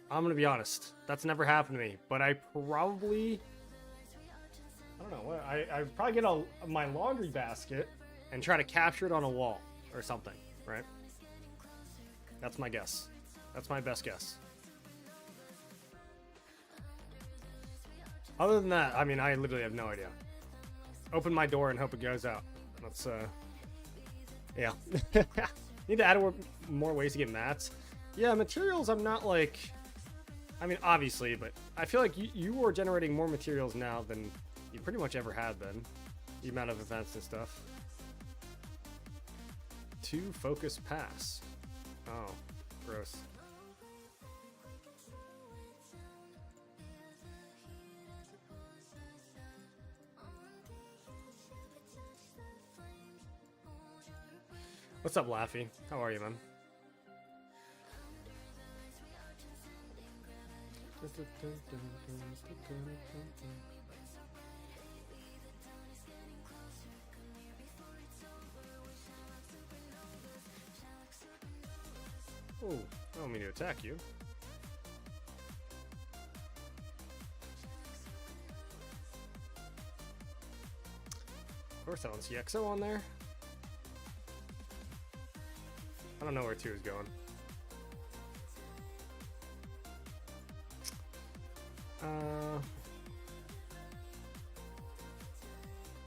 gonna be honest. That's never happened to me, but I don't know. What I'd probably get my laundry basket and try to capture it on a wall or something, right? That's my guess. That's my best guess. Other than that, I mean, I literally have no idea. Open my door and hope it goes out. That's, yeah. Need to add more ways to get mats. Yeah, materials, I'm not like... I mean, obviously, but I feel like you are generating more materials now than you pretty much ever had been. The amount of events and stuff. 2 focus pass. Oh, gross. What's up, Laffy? How are you, man? Oh, I don't mean to attack you. Of course I don't see EXO on there. I don't know where 2 is going.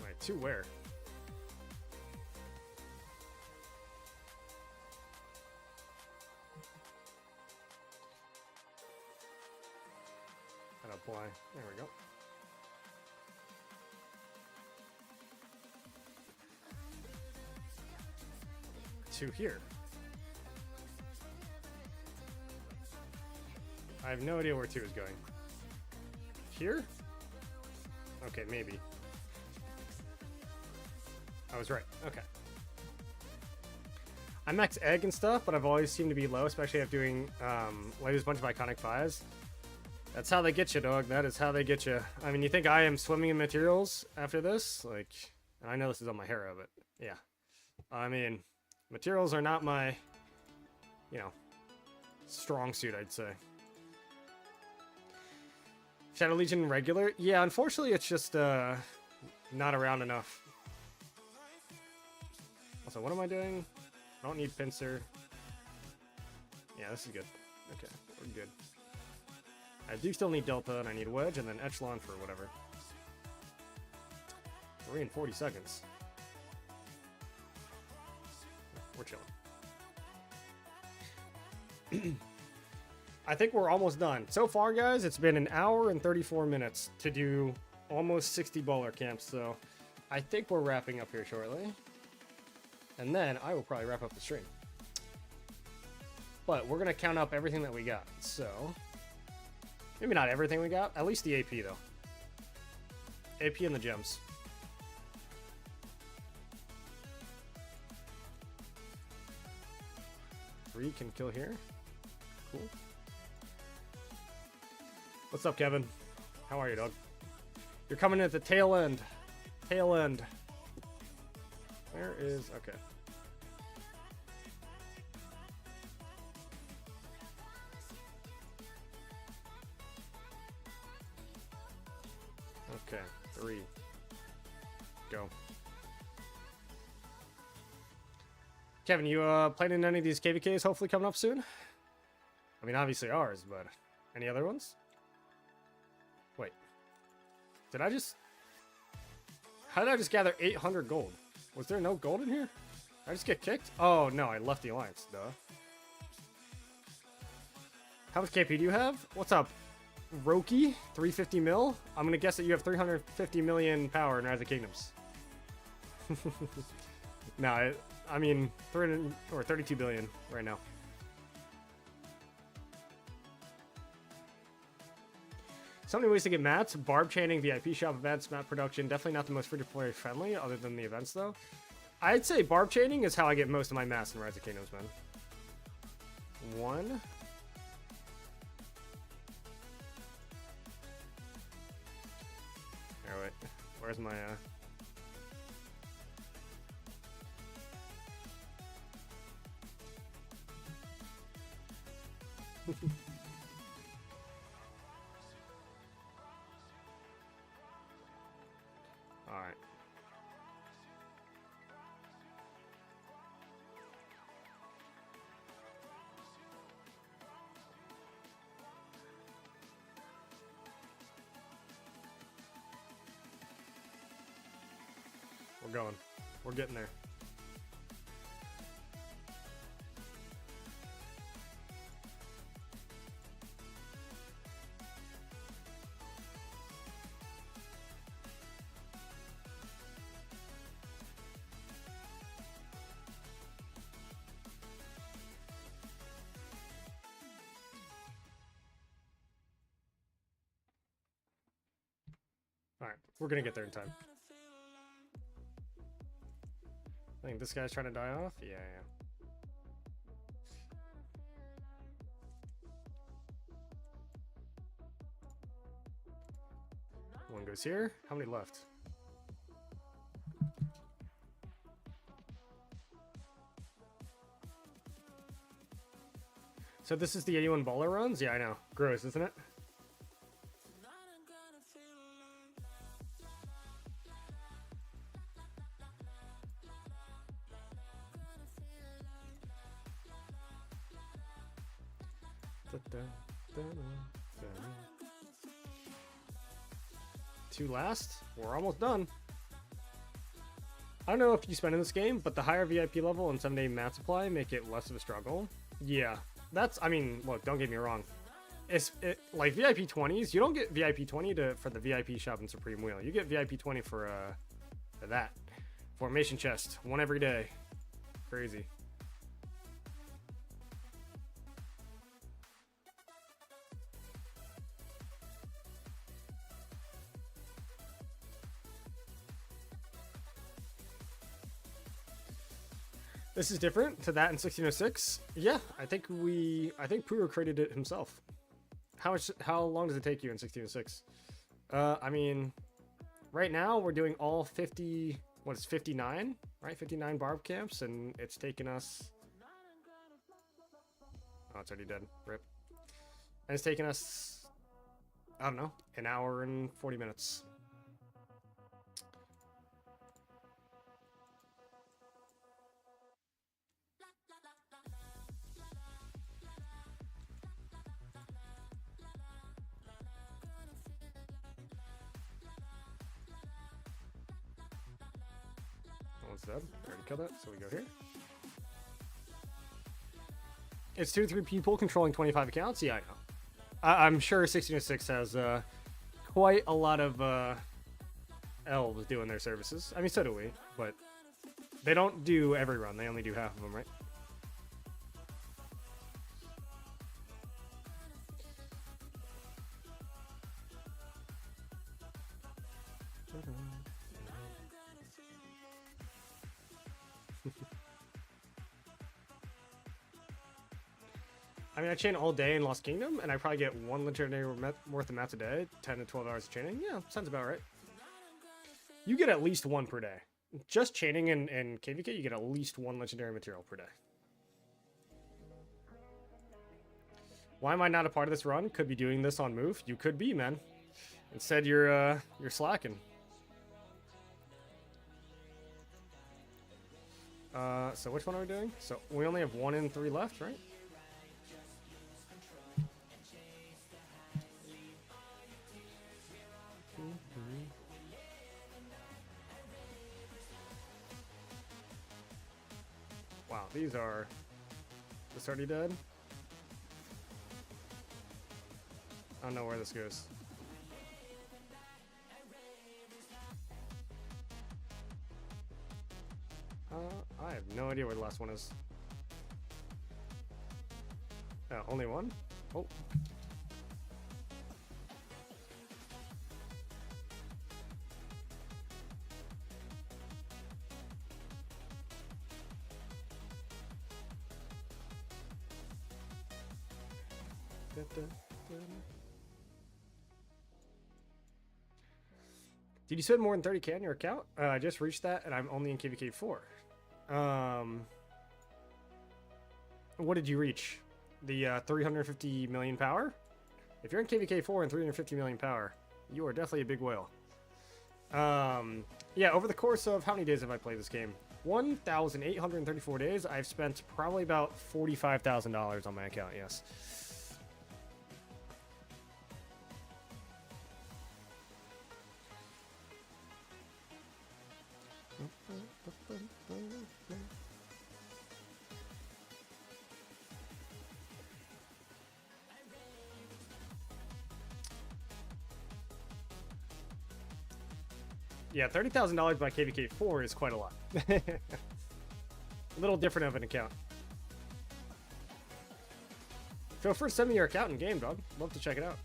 Wait, 2 where? How to apply? There we go. Two here. I have no idea where 2 is going. Here? Okay, maybe. I was right. Okay. I max egg and stuff, but I've always seemed to be low, especially after doing like there's a bunch of iconic 5s. That's how they get you, dog. That is how they get you. I mean, you think I am swimming in materials after this? Like, and I know this is on my Hera, but yeah. I mean, materials are not my, you know, strong suit, I'd say. Shadow Legion regular? Yeah, unfortunately, it's just not around enough. Also, what am I doing? I don't need pincer. Yeah, this is good. Okay, we're good. I do still need Delta, and I need Wedge, and then Echelon for whatever. 3 and 40 seconds. We're chilling. I think we're almost done. So far, guys, it's been 1 hour and 34 minutes to do almost 60 Baulur camps, so I think we're wrapping up here shortly. And then I will probably wrap up the stream. But we're going to count up everything that we got, so... Maybe not everything we got, at least the AP, though. AP and the gems. Three can kill here. Cool. What's up, Kevin? How are you, dog? You're coming in at the tail end. Tail end. Where is... Okay. Okay, 3. Go. Kevin, you planning any of these KVKs hopefully coming up soon? I mean, obviously ours, but any other ones? Wait. Did I just... How did I just gather 800 gold? Was there no gold in here? Did I just get kicked? Oh, no, I left the alliance, duh. How much KP do you have? What's up? Roki, 350 mil? I'm gonna guess that you have 350 million power in Rise of Kingdoms. No, I mean 300 or 32 billion right now. So many ways to get mats. Barb chaining, VIP shop events, mat production. Definitely not the most free-to-play friendly, other than the events, though. I'd say barb chaining is how I get most of my mats in Rise of Kingdoms, man. 1. Here, wait. Where's my, Alright. We're going. We're getting there. Alright, we're gonna get there in time. I think this guy's trying to die off? Yeah. One goes here. How many left? So this is the 81 Baulur runs? Yeah, I know. Gross, isn't it? Two last. We're almost done. I don't know if you spend in this game, but the higher VIP level and 7-day mat supply make it less of a struggle. Yeah, that's, I mean, look, don't get me wrong. Like VIP 20s, you don't get VIP 20 for the VIP shop in Supreme Wheel. You get VIP 20 for that. Formation chest, one every day. Crazy. This is different to that in 1606. Yeah, I think Puro created it himself. How long does it take you in 1606? I mean, right now we're doing all 50, what is 59, right? 59 barb camps, and it's taken us, oh, it's already dead. Rip. And it's taken us, I don't know, an hour and 40 minutes. One's dead. Already killed it, so we go here. It's 2 to 3 people controlling 25 accounts? Yeah, I know. I'm sure 1606 has quite a lot of elves doing their services. I mean, so do we, but they don't do every run. They only do half of them, right? I mean, I chain all day in Lost Kingdom, and I probably get 1 legendary worth of mats a day, 10 to 12 hours of chaining. Yeah, sounds about right. You get at least 1 per day. Just chaining in KVK, you get at least 1 legendary material per day. Why am I not a part of this run? Could be doing this on move. You could be, man. Instead, you're slacking. So which one are we doing? So we only have 1 in 3 left, right? Wow, these are... This already dead? I don't know where this goes. I have no idea where the last one is. Only 1? Oh. Did you spend more than 30K on your account? I just reached that, and I'm only in KVK 4. What did you reach? The 350 million power? If you're in KVK 4 and 350 million power, you are definitely a big whale. Yeah, over the course of how many days have I played this game? 1,834 days. I've spent probably about $45,000 on my account, yes. Yeah, $30,000 by KVK 4 is quite a lot. A little different of an account. Feel free to send me your account in game, dog. Love to check it out.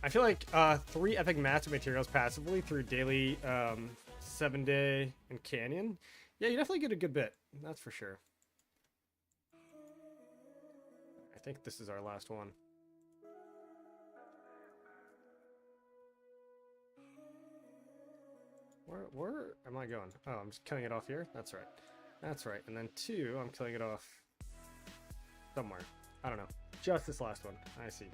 I feel like 3 epic master materials passively through daily 7-day and canyon. Yeah, you definitely get a good bit. That's for sure. I think this is our last one. Where am I going? Oh, I'm just killing it off here? That's right. That's right. And then 2, I'm killing it off somewhere. I don't know. Just this last one. I see.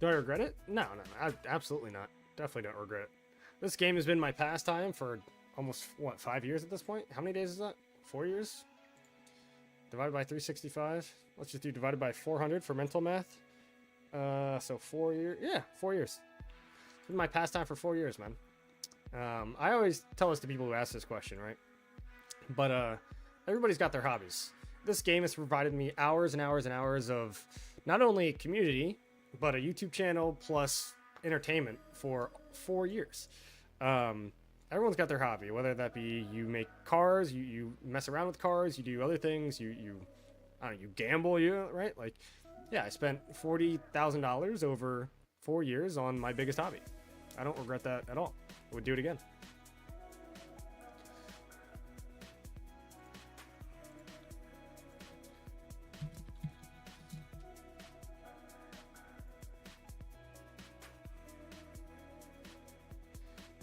Do I regret it? No, absolutely not. Definitely don't regret it. This game has been my pastime for almost, what, 5 years at this point? How many days is that? 4 years? Divided by 365. Let's just do divided by 400 for mental math. So 4 years. Yeah, 4 years. It's been my pastime for 4 years, man. I always tell this to people who ask this question, right? But everybody's got their hobbies. This game has provided me hours and hours and hours of not only community, but a YouTube channel plus entertainment for 4 years. Everyone's got their hobby, whether that be you make cars, you mess around with cars, you do other things, you I don't know, you gamble, right? Like, yeah, I spent $40,000 over 4 years on my biggest hobby. I don't regret that at all. I would do it again.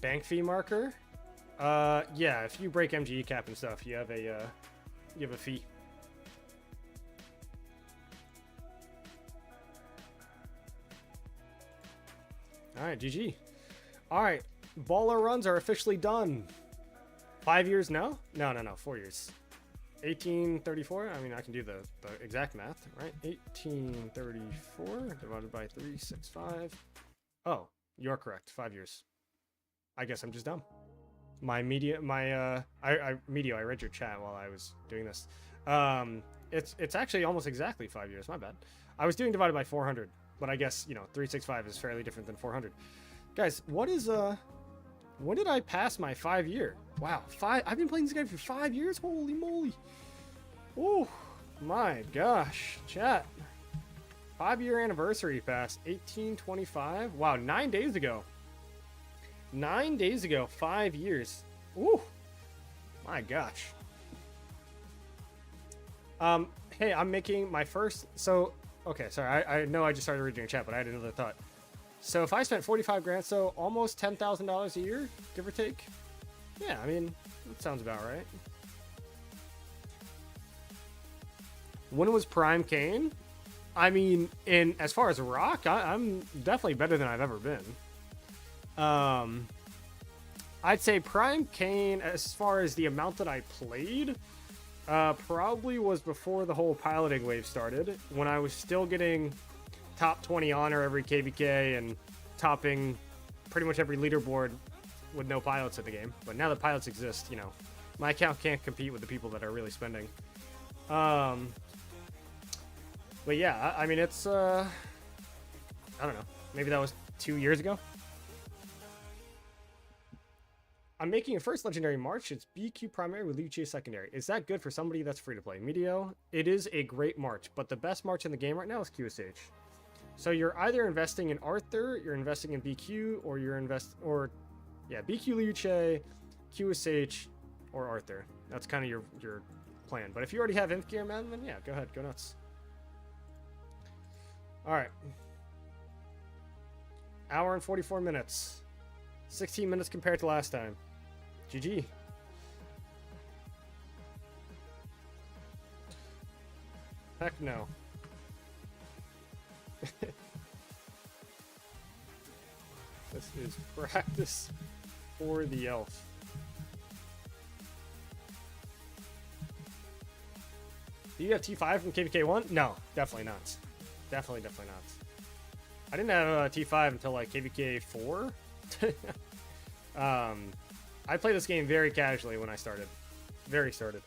Bank fee marker? Yeah, if you break MGE cap and stuff, you have a fee. All right, GG. All right, Baulur runs are officially done. 5 years now? No, 4 years. 1834. I mean, I can do the exact math, right? 1834 divided by 365. Oh, you're correct. 5 years. I guess I'm just dumb. I read your chat while I was doing this. It's actually almost exactly 5 years. My bad. I was doing divided by 400, but I guess, 365 is fairly different than 400. Guys, when did I pass my 5 year? Wow, I've been playing this game for 5 years? Holy moly. Oh my gosh, chat. 5 year anniversary passed, 1825. Wow, 9 days ago. 9 days ago, 5 years. Ooh, my gosh. Hey, I'm making my first. So, okay, sorry. I know I just started reading your chat, but I had another thought. So if I spent 45 grand, so almost $10,000 a year, give or take. Yeah, I mean, that sounds about right. When was Prime Kane? I mean, as far as rock, I'm definitely better than I've ever been. I'd say Prime Kane, as far as the amount that I played, probably was before the whole piloting wave started, when I was still getting top 20 honor every KVK and topping pretty much every leaderboard with no pilots in the game. But now that pilots exist, you know, my account can't compete with the people that are really spending. But yeah, I mean, it's, I don't know. Maybe that was 2 years ago. I'm making a first legendary March. It's BQ primary with Luce secondary. Is that good for somebody that's free to play? Medio, it is a great March, but the best March in the game right now is QSH. So you're either investing in Arthur, you're investing in BQ, or BQ Luce, QSH, or Arthur. That's kind of your plan. But if you already have Inf gear, man, then yeah, go ahead, go nuts. All right. Hour and 44 minutes. 16 minutes compared to last time. GG. Heck no. This is practice for the elf. Do you have T5 from KVK1? No, definitely not. Definitely not. I didn't have T5 until like KVK 4. I played this game very casually when I started. Very casually.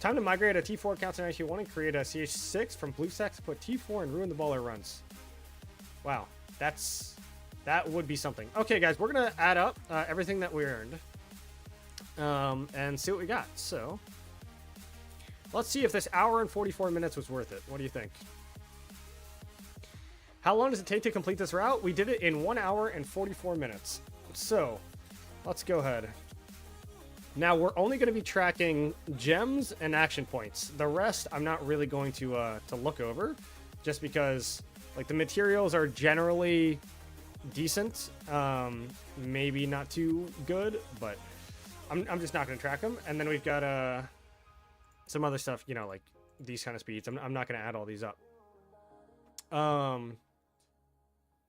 Time to migrate a T4 account to IQ1 and create a CH6 from blue stacks, put T4 and ruin the Baulur runs. Wow, that would be something. Okay, guys, we're gonna add up everything that we earned and see what we got. So let's see if this hour and 44 minutes was worth it. What do you think? How long does it take to complete this route? We did it in 1 hour and 44 minutes. So let's go ahead. Now we're only going to be tracking gems and action points. The rest I'm not really going to look over, just because like the materials are generally decent, maybe not too good, but I'm just not going to track them. And then we've got some other stuff, you know, like these kind of speeds. I'm not going to add all these up.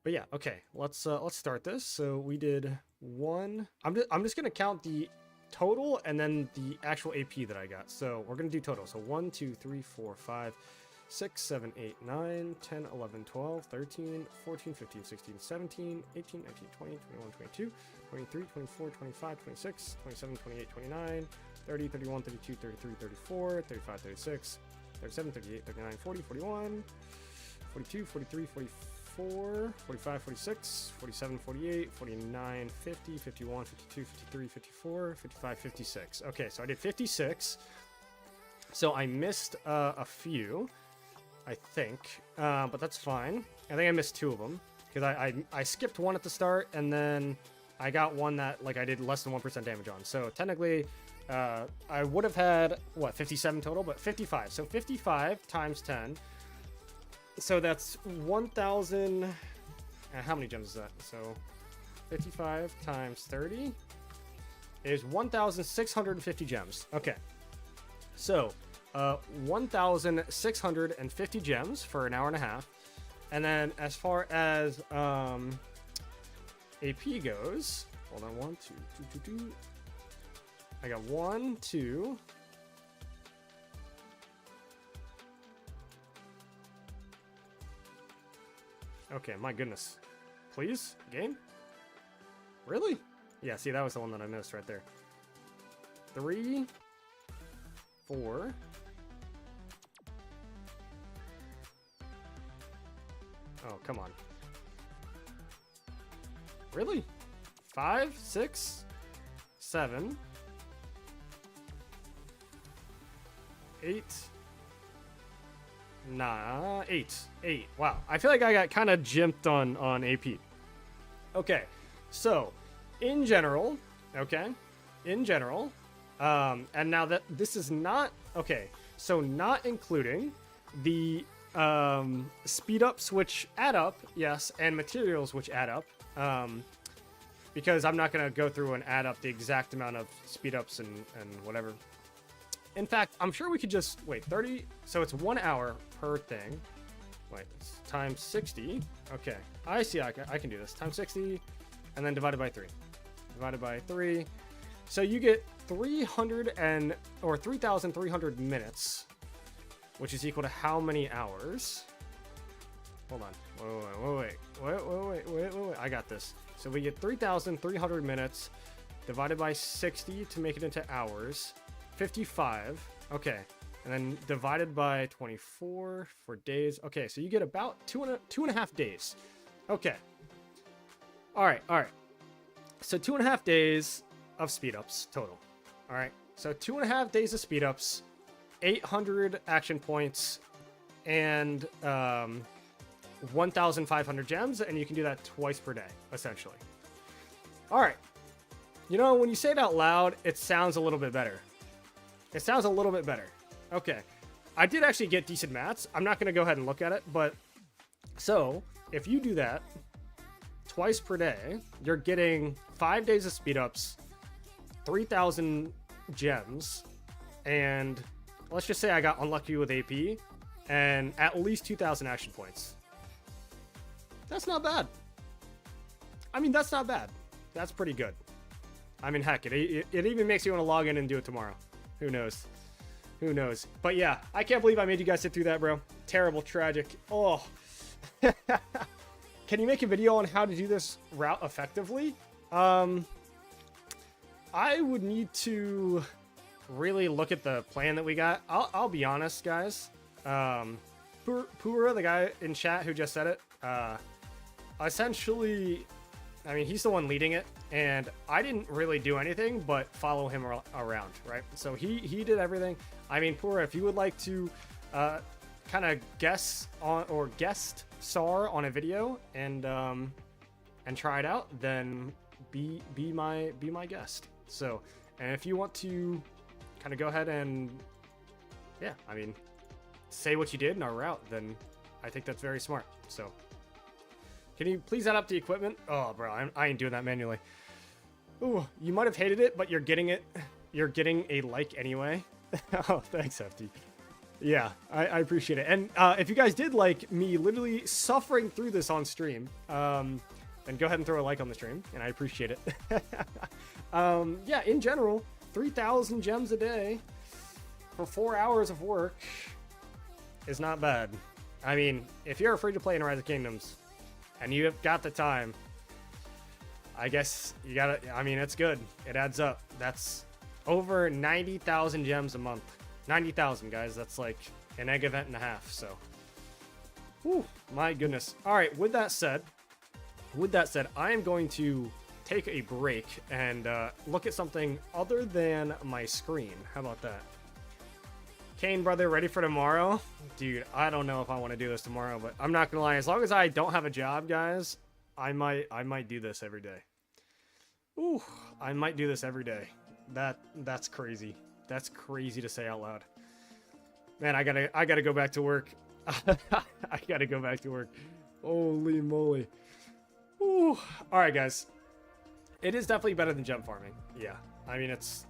But yeah, okay. Let's start this. So we did one. I'm just gonna count the total and then the actual AP that I got. So we're gonna do total. So 1, 2, 3, 4, 5, 6, 7, 8, 9, 10, 11, 12, 13, 14, 15, 16, 17, 18, 19, 20, 21, 22, 23, 24, 25, 26, 27, 28, 29, 30, 31, 32, 33, 34, 35, 36, 37, 38, 39, 40, 41, 42, 43, 44, 45, 46, 47, 48, 49, 50, 51, 52, 53, 54, 55, 56. Okay, so I did 56. So I missed a few, I think, but that's fine. I think I missed 2 of them because I skipped one at the start, and then I got one that like I did less than 1% damage on. So technically, I would have had what 57 total, but 55. So 55 times 10. So that's 1,000. How many gems is that? So 55 times 30 is 1,650 gems. Okay. So 1,650 gems for an hour and a half. And then as far as AP goes, hold on, 1, 2, 2, 2, 2. I got 1, 2. Okay, my goodness. Please? Game? Really? Yeah, see, that was the one that I missed right there. 3, 4. Oh, come on. Really? 5, 6, 7, 8. Nah, 8. Wow, I feel like I got kind of gymped on AP. Okay, so in general, and now that this is not okay, so not including the speed ups which add up, yes, and materials which add up, because I'm not gonna go through and add up the exact amount of speed ups and whatever. In fact, I'm sure we could just wait 30. So it's 1 hour per thing. Wait, it's times 60. Okay, I see. I can do this. Times 60, and then divided by 3. Divided by 3. So you get 3,300 minutes, which is equal to how many hours? Hold on. Wait. I got this. So we get 3,300 minutes divided by 60 to make it into hours. 55. Okay. And then divided by 24 for days. Okay, so you get about two and a half days. Okay. All right. So 2.5 days of speed ups total. All right. So 2.5 days of speed ups, 800 action points, and 1,500 gems, and you can do that twice per day, essentially. All right. You know, when you say it out loud, it sounds a little bit better. It sounds a little bit better. Okay. I did actually get decent mats. I'm not going to go ahead and look at it, but so if you do that twice per day, you're getting 5 days of speed ups, 3,000 gems, and let's just say I got unlucky with AP, and at least 2,000 action points. That's not bad. I mean, that's not bad. That's pretty good. I mean, heck, it even makes you want to log in and do it tomorrow. Who knows? Who knows? But yeah, I can't believe I made you guys sit through that, bro. Terrible, tragic. Oh. Can you make a video on how to do this route effectively? I would need to really look at the plan that we got. I'll be honest, guys. Pura, the guy in chat who just said it, essentially, I mean, he's the one leading it, and I didn't really do anything but follow him around, right? So he did everything. I mean, Pura, if you would like to kind of guest star on a video and try it out, then be my guest. So, and if you want to kind of go ahead and, yeah, I mean, say what you did in our route, then I think that's very smart. So, can you please add up the equipment? Oh, bro, I ain't doing that manually. Ooh, you might have hated it, but you're getting it. You're getting a like anyway. Oh, thanks, Hefty. Yeah, I appreciate it. And if you guys did like me literally suffering through this on stream, then go ahead and throw a like on the stream, and I appreciate it. Yeah, in general, 3,000 gems a day for 4 hours of work is not bad. I mean, if you're free to play in Rise of Kingdoms and you have got the time, I guess you gotta, I mean, it's good. It adds up. That's over 90,000 gems a month. 90,000, guys. That's like an egg event and a half. So, whew, my goodness. All right. With that said, I am going to take a break and look at something other than my screen. How about that? Kane, brother, ready for tomorrow? Dude, I don't know if I want to do this tomorrow, but I'm not gonna lie. As long as I don't have a job, guys, I might do this every day. Ooh, I might do this every day. That's crazy. That's crazy to say out loud. Man, I gotta go back to work. I gotta go back to work. Holy moly. Ooh. All right, guys. It is definitely better than gem farming. Yeah. I mean, it's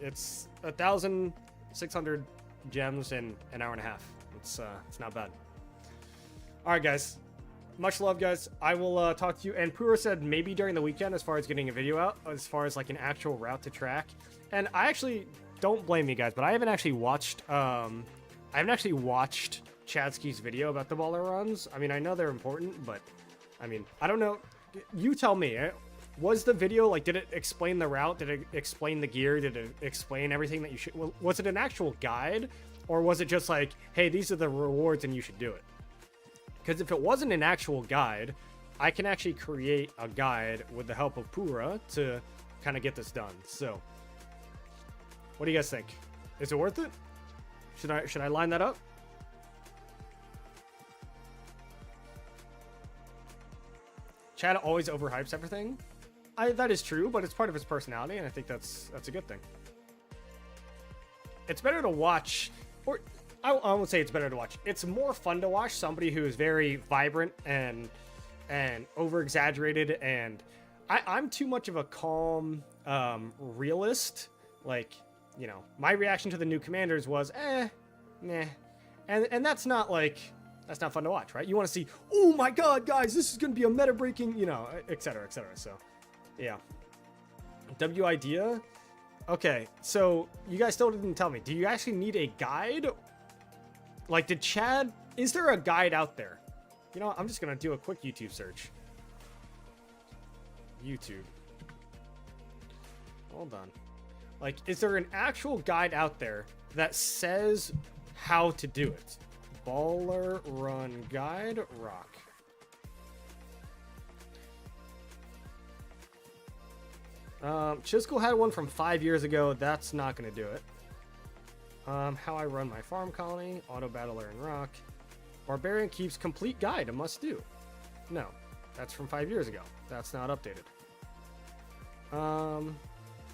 1,600 gems in an hour and a half. It's not bad. All right, guys. Much love, guys. I will talk to you. And Pura said maybe during the weekend as far as getting a video out, as far as like an actual route to track. And I actually, don't blame me, guys, but I haven't actually watched Chadski's video about the Baulur runs. I mean, I know they're important, but I mean, I don't know. You tell me. Was the video, like, did it explain the route? Did it explain the gear? Did it explain everything that you should? Was it an actual guide? Or was it just like, hey, these are the rewards and you should do it? Because if it wasn't an actual guide, I can actually create a guide with the help of Pura to kind of get this done. So, what do you guys think? Is it worth it? Should I line that up? Chad always overhypes everything. That is true, but it's part of his personality, and I think that's a good thing. It's better to watch, or I won't say it's better to watch. It's more fun to watch somebody who is very vibrant and over-exaggerated, and I'm too much of a calm realist. Like, you know, my reaction to the new commanders was, meh. And that's not like, that's not fun to watch, right? You want to see, oh my god, guys, this is going to be a meta-breaking, you know, etc., etc. So, yeah. W idea? Okay, so you guys still didn't tell me. Do you actually need a guide? Like, is there a guide out there? You know what? I'm just gonna do a quick YouTube search. YouTube. Hold on. Like, is there an actual guide out there that says how to do it? Baulur Run Guide Rock. Chisco had one from 5 years ago. That's not going to do it. How I run my farm colony. Auto battler and rock. Barbarian keeps complete guide. A must do. No, that's from 5 years ago. That's not updated.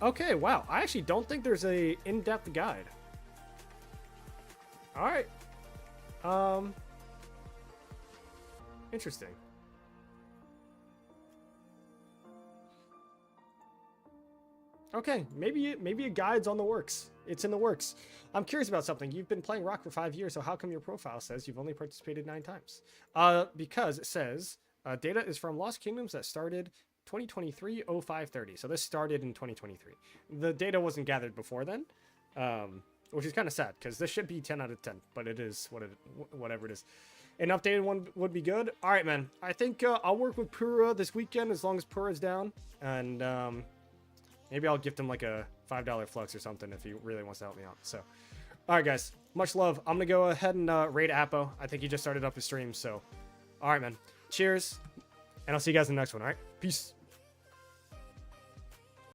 Okay, wow. I actually don't think there's a in-depth guide. All right. Interesting. Okay, maybe a guide's on the works. It's in the works. I'm curious about something. You've been playing Rock for 5 years, so how come your profile says you've only participated 9 times? Because it says data is from Lost Kingdoms that started 2023-05-30. So this started in 2023. The data wasn't gathered before then, which is kind of sad because this should be 10 out of 10, but it is whatever it is. An updated one would be good. All right, man. I think I'll work with Pura this weekend as long as Pura's down, and maybe I'll gift him like a $5 flux or something if he really wants to help me out. So, all right, guys. Much love. I'm going to go ahead and raid Apo. I think he just started up his stream. So, all right, man. Cheers. And I'll see you guys in the next one, all right? Peace.